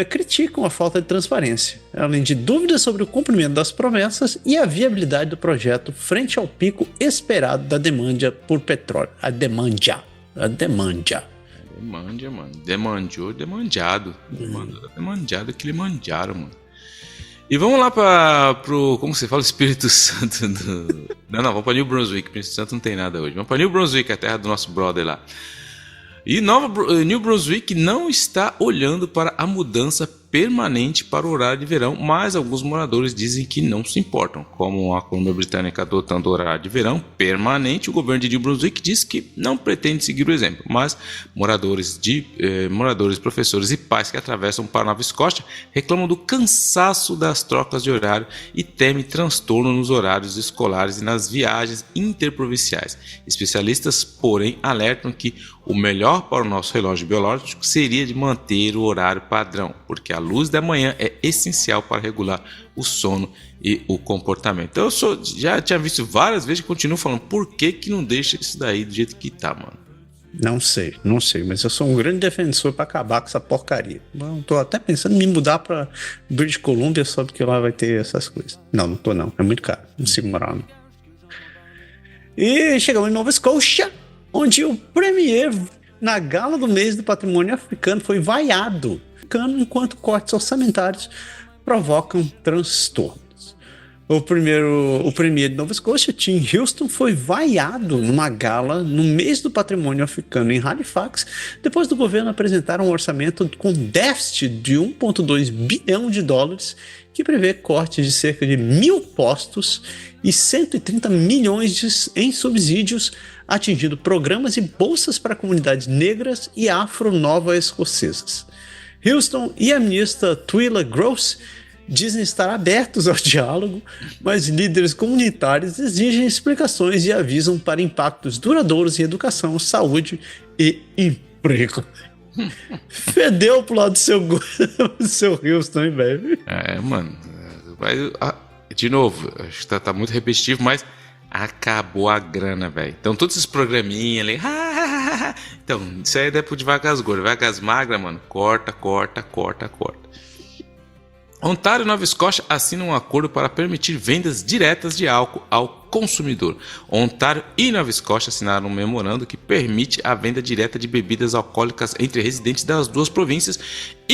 criticam a falta de transparência, além de dúvidas sobre o cumprimento das promessas e a viabilidade do projeto frente ao pico esperado da demanda por petróleo. A demanda. Demande, mano. Demandou, demandado. Demandado que lhe mandaram, mano. E vamos lá pro, como você fala, Espírito Santo. Não, vamos pra New Brunswick. Espírito Santo não tem nada hoje. Vamos pra New Brunswick, a terra do nosso brother lá. E New Brunswick não está olhando para a mudança permanente para o horário de verão, mas alguns moradores dizem que não se importam. Como a Colômbia Britânica adotando o horário de verão permanente, o governo de New Brunswick diz que não pretende seguir o exemplo, mas moradores, professores e pais que atravessam para Nova Escócia reclamam do cansaço das trocas de horário e temem transtorno nos horários escolares e nas viagens interprovinciais. Especialistas, porém, alertam que o melhor para o nosso relógio biológico seria de manter o horário padrão, porque a luz da manhã é essencial para regular o sono e o comportamento. Então já tinha visto várias vezes e continuo falando, por que não deixa isso daí do jeito que tá, mano? Não sei, mas eu sou um grande defensor para acabar com essa porcaria. Eu tô até pensando em me mudar para British Columbia só porque lá vai ter essas coisas. Não tô não, é muito caro, não consigo morar não. E chegamos em Nova Escócia, onde o premier na gala do mês do patrimônio africano foi vaiado, enquanto cortes orçamentários provocam transtornos. O premier de Nova Escócia, Tim Houston, foi vaiado numa gala no mês do patrimônio africano em Halifax, depois do governo apresentar um orçamento com déficit de 1,2 bilhão de dólares, que prevê cortes de cerca de 1.000 postos e 130 milhões em subsídios, atingindo programas e bolsas para comunidades negras e afro-nova-escocesas. Houston e a ministra Twila Gross dizem estar abertos ao diálogo, mas líderes comunitários exigem explicações e avisam para impactos duradouros em educação, saúde e emprego. Fedeu pro lado do seu Houston, hein, velho? Mano. De novo, acho que tá muito repetitivo, mas acabou a grana, velho. Então, todos esses programinhas ali. Então, isso aí é de vacas gordas. Vacas magras, mano, corta. Ontário e Nova Escócia assinam um acordo para permitir vendas diretas de álcool ao consumidor. Ontário e Nova Escócia assinaram um memorando que permite a venda direta de bebidas alcoólicas entre residentes das duas províncias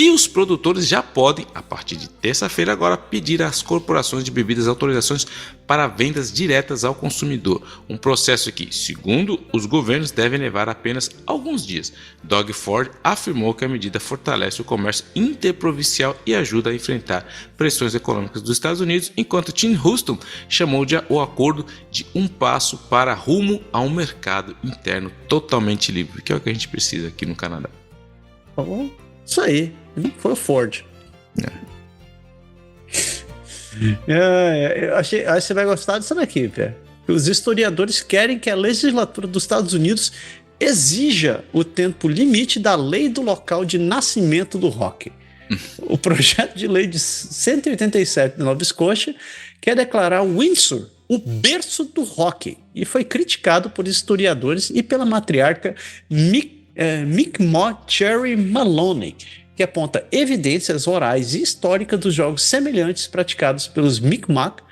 E os produtores já podem, a partir de terça-feira agora, pedir às corporações de bebidas autorizações para vendas diretas ao consumidor. Um processo que, segundo os governos, deve levar apenas alguns dias. Doug Ford afirmou que a medida fortalece o comércio interprovincial e ajuda a enfrentar pressões econômicas dos Estados Unidos, enquanto Tim Houston chamou o acordo de um passo para rumo a um mercado interno totalmente livre, que é o que a gente precisa aqui no Canadá. Bom, isso aí, foi o Ford. Aí você vai gostar disso daqui, Pé. Os historiadores querem que a legislatura dos Estados Unidos exija o tempo limite da lei do local de nascimento do rock. O projeto de lei de 187 de Nova Escócia quer declarar Windsor o berço do rock e foi criticado por historiadores e pela matriarca Mi'kmaq Cherry Maloney, que aponta evidências orais e históricas dos jogos semelhantes praticados pelos Mi'kmaq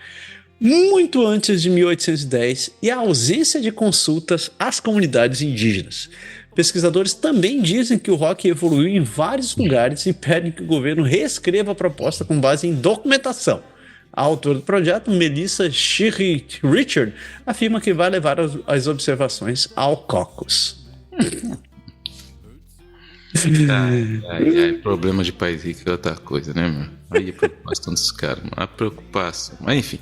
muito antes de 1810 e a ausência de consultas às comunidades indígenas. Pesquisadores também dizem que o rock evoluiu em vários lugares e pedem que o governo reescreva a proposta com base em documentação. A autora do projeto, Melissa Shirley Richard, afirma que vai levar as observações ao caucus. Problema de país rico é outra coisa, né, mano? Aí a preocupação dos caras, mano. A preocupação. Mas enfim.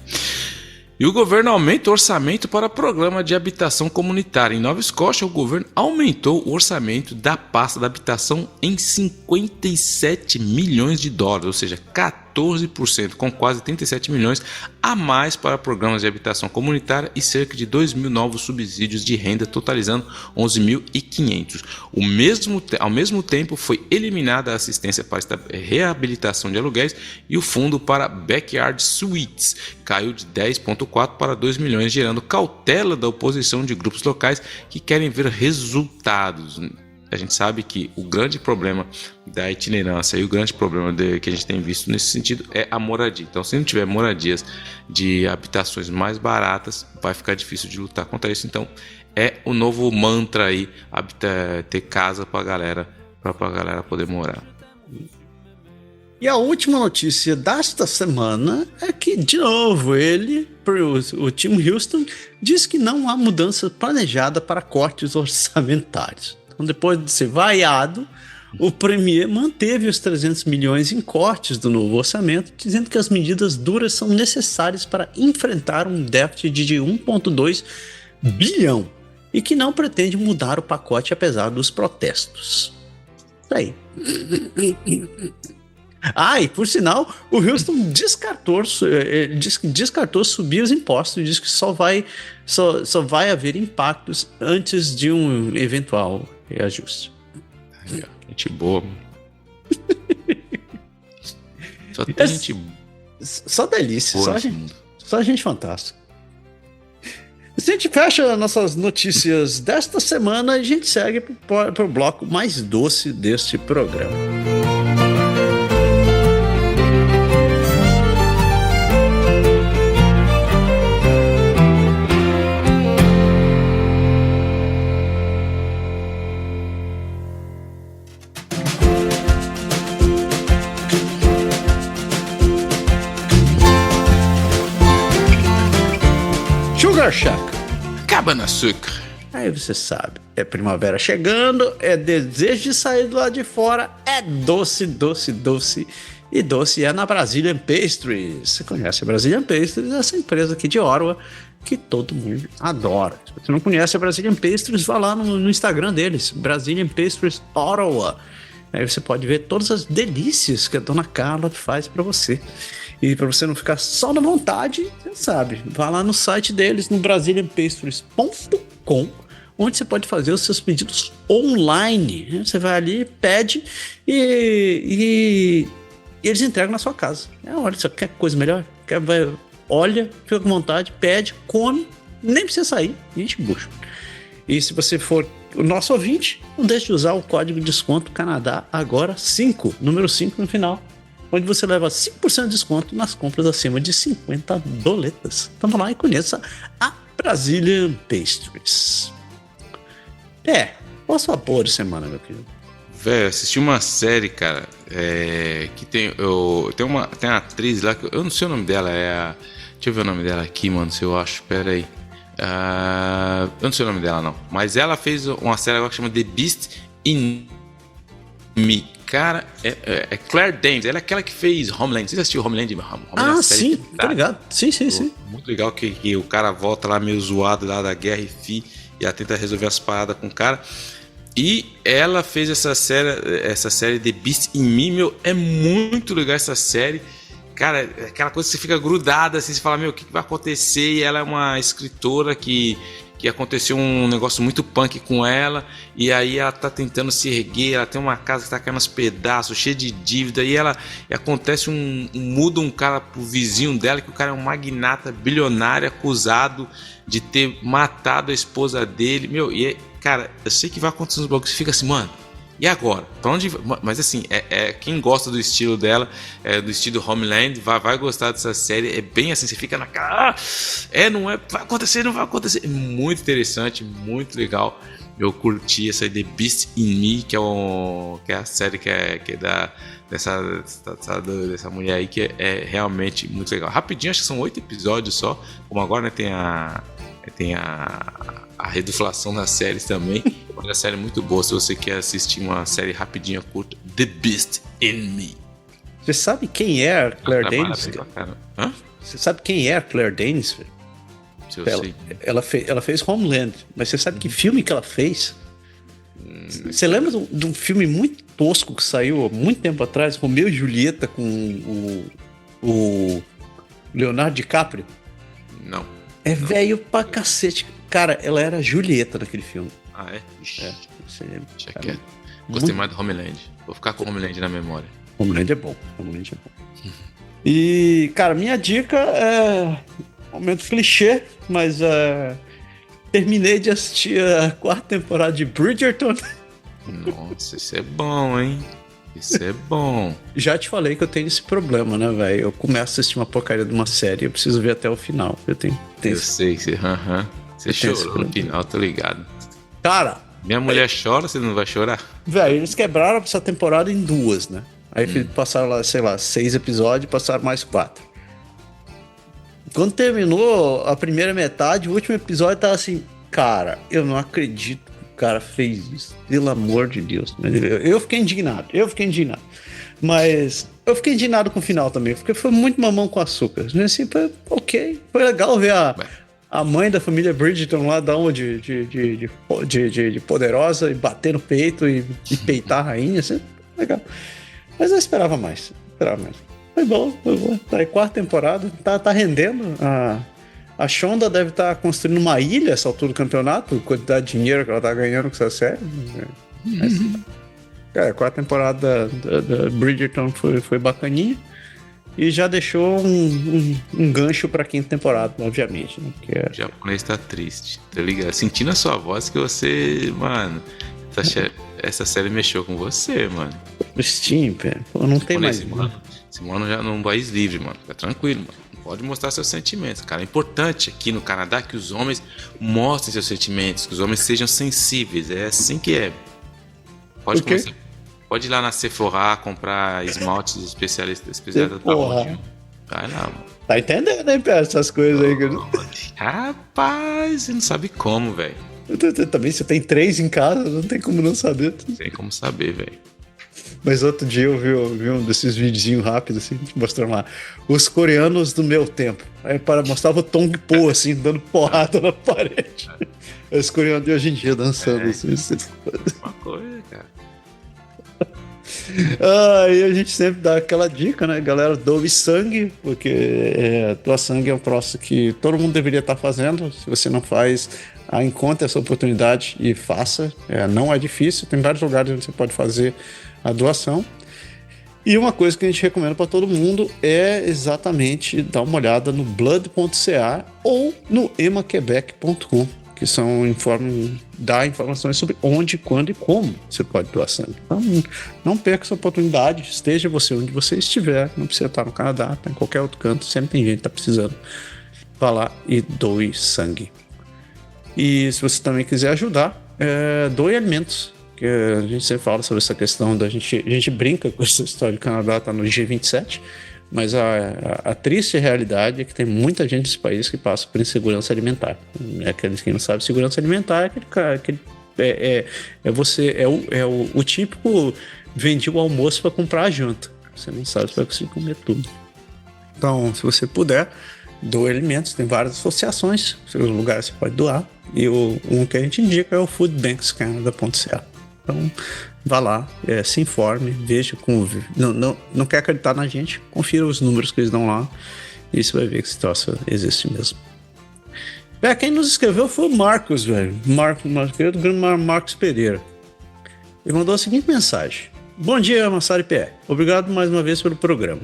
E o governo aumenta o orçamento para o programa de habitação comunitária. Em Nova Escócia, o governo aumentou o orçamento da pasta da habitação em 57 milhões de dólares, ou seja, 14%, com quase 37 milhões a mais para programas de habitação comunitária e cerca de 2 mil novos subsídios de renda, totalizando 11.500. Ao mesmo tempo, foi eliminada a assistência para reabilitação de aluguéis e o fundo para Backyard Suites caiu de 10,4 para 2 milhões, gerando cautela da oposição de grupos locais que querem ver resultados. A gente sabe que o grande problema da itinerância e o grande problema que a gente tem visto nesse sentido é a moradia. Então, se não tiver moradias de habitações mais baratas, vai ficar difícil de lutar contra isso. Então, é o novo mantra aí, ter casa para a galera poder morar. E a última notícia desta semana é que, de novo, o Tim Houston, diz que não há mudança planejada para cortes orçamentários. Então, depois de ser vaiado, o Premier manteve os 300 milhões em cortes do novo orçamento, dizendo que as medidas duras são necessárias para enfrentar um déficit de 1,2 bilhão e que não pretende mudar o pacote apesar dos protestos. Isso aí. E por sinal, o Houston descartou subir os impostos e diz que só vai haver impactos antes de um eventual reajuste. Gente boa, mano. Só tem gente. Só delícia, só gente fantástica. A gente fecha nossas notícias desta semana e a gente segue para o bloco mais doce deste programa. Sugar Shack. Acaba no açúcar. Aí você sabe, é primavera chegando, é desejo de sair do lado de fora, é doce, doce, doce. E doce é na Brazilian Pastries. Você conhece a Brazilian Pastries, essa empresa aqui de Ottawa que todo mundo adora. Se você não conhece a Brazilian Pastries, vá lá no Instagram deles, Brazilian Pastries Ottawa. Aí você pode ver todas as delícias que a dona Carla faz para você. E para você não ficar só na vontade, você sabe, vá lá no site deles, no brasilianpastries.com, onde você pode fazer os seus pedidos online. Você vai ali, pede e eles entregam na sua casa. Olha, você quer coisa melhor? Olha, fica com vontade, pede, come, nem precisa sair, a gente busca. E se você for o nosso ouvinte, não deixe de usar o código de desconto Canadá Agora 5, número 5 no final, onde você leva 5% de desconto nas compras acima de 50 doletas. Então vá lá e conheça a Brazilian Pastries. Qual a sua boa de semana, meu querido? Velho, assisti uma série, cara, que tem uma atriz lá, que eu não sei o nome dela, deixa eu ver o nome dela aqui, mano, se eu acho, pera aí. Eu não sei o nome dela, não. Mas ela fez uma série agora que chama The Beast in Me. Cara, é Claire Danes. Ela é aquela que fez Homeland. Você já assistiu Homeland? Sim, tá ligado. Sim. Muito legal que o cara volta lá meio zoado lá da guerra e ela tenta resolver as paradas com o cara. E ela fez essa série The Beast in Me, meu. É muito legal essa série. Cara, é aquela coisa que você fica grudada, assim, você fala, meu, o que vai acontecer? E ela é uma escritora que aconteceu um negócio muito punk com ela, e aí ela tá tentando se erguer, ela tem uma casa que tá caindo aos pedaços, cheia de dívida, e acontece muda um cara pro vizinho dela, que o cara é um magnata bilionário acusado de ter matado a esposa dele, meu, cara, eu sei que vai acontecer uns blocos, você fica assim, mano, e agora? Pra onde? Mas assim, quem gosta do estilo dela, do estilo Homeland, vai gostar dessa série. É bem assim, você fica na cara. Não é? Vai acontecer, não vai acontecer. É muito interessante, muito legal. Eu curti essa The Beast in Me, que é a série que é dessa mulher aí, que é realmente muito legal. Rapidinho, acho que são 8 episódios só. Como agora, né, tem a reduflação das séries também. Mas a série é muito boa. Se você quer assistir uma série rapidinha, curta, The Beast in Me. Você sabe quem é a Claire Danes? Você sabe quem é a Claire Danes? Ela fez Homeland. Mas você sabe que filme que ela fez? Você lembra de um filme muito tosco que saiu há muito tempo atrás, Romeu e Julieta, com o Leonardo DiCaprio? Não. Velho pra cacete. Cara, ela era Julieta naquele filme. Ah, é? Deixa quieto. Gostei mais do Homeland. Vou ficar com o Homeland na memória. Homeland é bom. E, cara, minha dica é um momento clichê, mas terminei de assistir a 4ª temporada de Bridgerton. Nossa, isso é bom, hein? Isso é bom. Já te falei que eu tenho esse problema, né, velho? Eu começo a assistir uma porcaria de uma série, eu preciso ver até o final. Eu sei que você chorou no final, tô ligado. Cara... Minha mulher chora, você não vai chorar? Velho, eles quebraram essa temporada em 2, né? Aí passaram lá, sei lá, 6 episódios e passaram mais 4. Quando terminou a primeira metade, o último episódio tava assim... Cara, eu não acredito que o cara fez isso. Pelo amor de Deus. Eu fiquei indignado. Mas eu fiquei indignado com o final também, porque foi muito mamão com açúcar. Assim, ok. Foi legal ver a mãe da família Bridgerton lá dar uma de poderosa e bater no peito e peitar a rainha, assim, legal. Mas eu esperava mais. Foi bom. Tá aí 4ª temporada, tá rendendo. A Shonda deve estar construindo uma ilha essa altura do campeonato, quantidade de dinheiro que ela tá ganhando com essa série. Mas, cara, a 4ª temporada da Bridgerton foi bacaninha. E já deixou um gancho pra 5ª temporada, obviamente. Né? O japonês tá triste, tá ligado? Sentindo a sua voz que você, mano, essa série mexeu com você, mano. Steam, não tem mais. Esse mano já num país livre, mano. Fica tranquilo, mano. Não pode mostrar seus sentimentos, cara. É importante aqui no Canadá que os homens mostrem seus sentimentos, que os homens sejam sensíveis. É assim que é. Pode começar. Pode ir lá na Sephora comprar esmaltes especialistas da Tamonde. Vai lá, mano. Tá entendendo, hein, Pé? Essas coisas aí. Rapaz, você não sabe como, velho. Também você tem 3 em casa, não tem como não saber. Não tem como saber, velho. Mas outro dia eu vi um desses videozinhos rápidos, assim, mostrando lá. Os coreanos do meu tempo. Aí mostrava o Tong Po, assim, dando porrada na parede. Os coreanos de hoje em dia dançando, assim. Uma coisa, cara. E a gente sempre dá aquela dica, né, galera, doe sangue, porque doar sangue é um troço que todo mundo deveria estar fazendo. Se você não faz, encontre essa oportunidade e faça. Não é difícil, tem vários lugares onde você pode fazer a doação. E uma coisa que a gente recomenda para todo mundo é exatamente dar uma olhada no blood.ca ou no emaquebec.com, que dá informações sobre onde, quando e como você pode doar sangue. Então, não perca essa oportunidade, esteja você onde você estiver, não precisa estar no Canadá, está em qualquer outro canto, sempre tem gente que está precisando. Vá lá e doe sangue. E se você também quiser ajudar, doe alimentos. que a gente sempre fala sobre essa questão a gente brinca com essa história de Canadá tá no G27, mas a triste realidade é que tem muita gente nesse país que passa por insegurança alimentar. Aqueles que não sabem, segurança alimentar é o típico vendi o almoço para comprar a janta. Você não sabe se vai conseguir comer tudo. Então, se você puder, doe alimentos. Tem várias associações, os lugares você pode doar. E um que a gente indica é o foodbankscanada.ca. Então, vá lá, se informe, veja como... Não quer acreditar na gente? Confira os números que eles dão lá e você vai ver que esse troço existe mesmo. Quem nos escreveu foi o Marcos, velho. Querido Marcos Pereira. Ele mandou a seguinte mensagem. Bom dia, Massaro e PE. Obrigado mais uma vez pelo programa.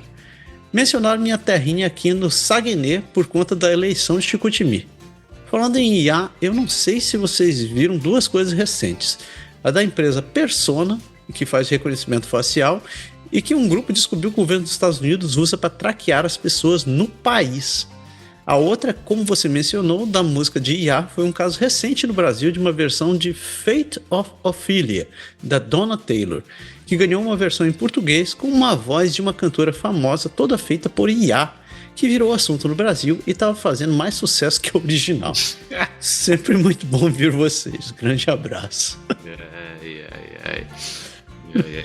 Mencionaram minha terrinha aqui no Saguenay por conta da eleição de Chicoutimi. Falando em IA, eu não sei se vocês viram duas coisas recentes. A da empresa Persona, que faz reconhecimento facial, e que um grupo descobriu que o governo dos Estados Unidos usa para traquear as pessoas no país. A outra, como você mencionou, da música de IA, foi um caso recente no Brasil de uma versão de Fate of Ophelia, da Donna Taylor, que ganhou uma versão em português com uma voz de uma cantora famosa toda feita por IA, que virou assunto no Brasil e estava fazendo mais sucesso que a original. Sempre muito bom ver vocês. Grande abraço.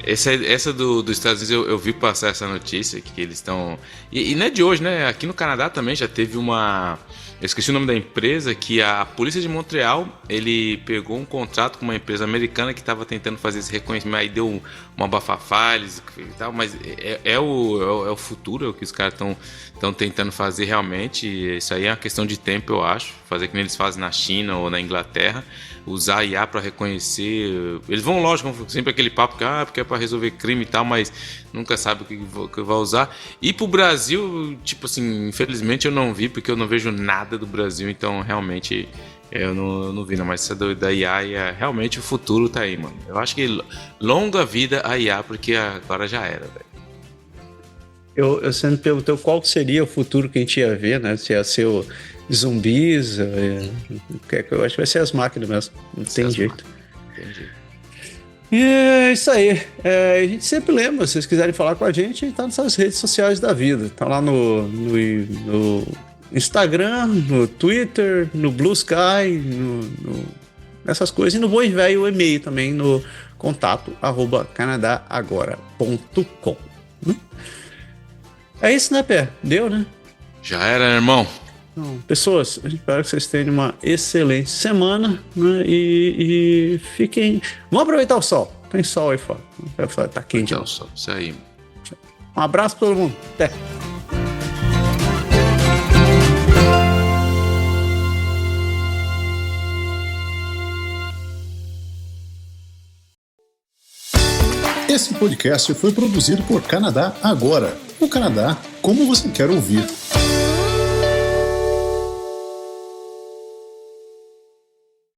Essa dos Estados Unidos, eu vi passar essa notícia que eles estão... E não é de hoje, né? Aqui no Canadá também já teve uma... Eu esqueci o nome da empresa, que a polícia de Montreal, ele pegou um contrato com uma empresa americana que estava tentando fazer esse reconhecimento, aí deu uma bafafá e tal, mas é o futuro, é o que os caras estão tentando fazer realmente. Isso aí é uma questão de tempo, eu acho, fazer que eles fazem na China ou na Inglaterra, usar a IA para reconhecer. Eles vão, lógico, sempre aquele papo porque é para resolver crime e tal, mas nunca sabe o que vai usar. E pro Brasil, tipo assim, infelizmente eu não vi, porque eu não vejo nada do Brasil, então realmente eu não vi, não. Mas essa da IA, realmente o futuro tá aí, mano. Eu acho que longa vida a IA, porque agora já era, velho. Você me perguntou qual seria o futuro que a gente ia ver, né? Se ia ser zumbis, eu acho que vai ser as máquinas mesmo, não tem jeito. Entendi. E é isso aí. A gente sempre lembra, se vocês quiserem falar com a gente tá nessas redes sociais da vida. Tá lá no Instagram, no Twitter, no Blue Sky, nessas coisas. E no Bom e Velho o e-mail também, no contato@canadagora.com. É isso, né, Pé? Deu, né? Já era, irmão. Então, pessoas, eu espero que vocês tenham uma excelente semana, né? E fiquem... Vamos aproveitar o sol. Tem sol aí fora. Tá quente. Então, sol. Isso aí. Um abraço pra todo mundo. Até. Esse podcast foi produzido por Canadá Agora. O Canadá como você quer ouvir.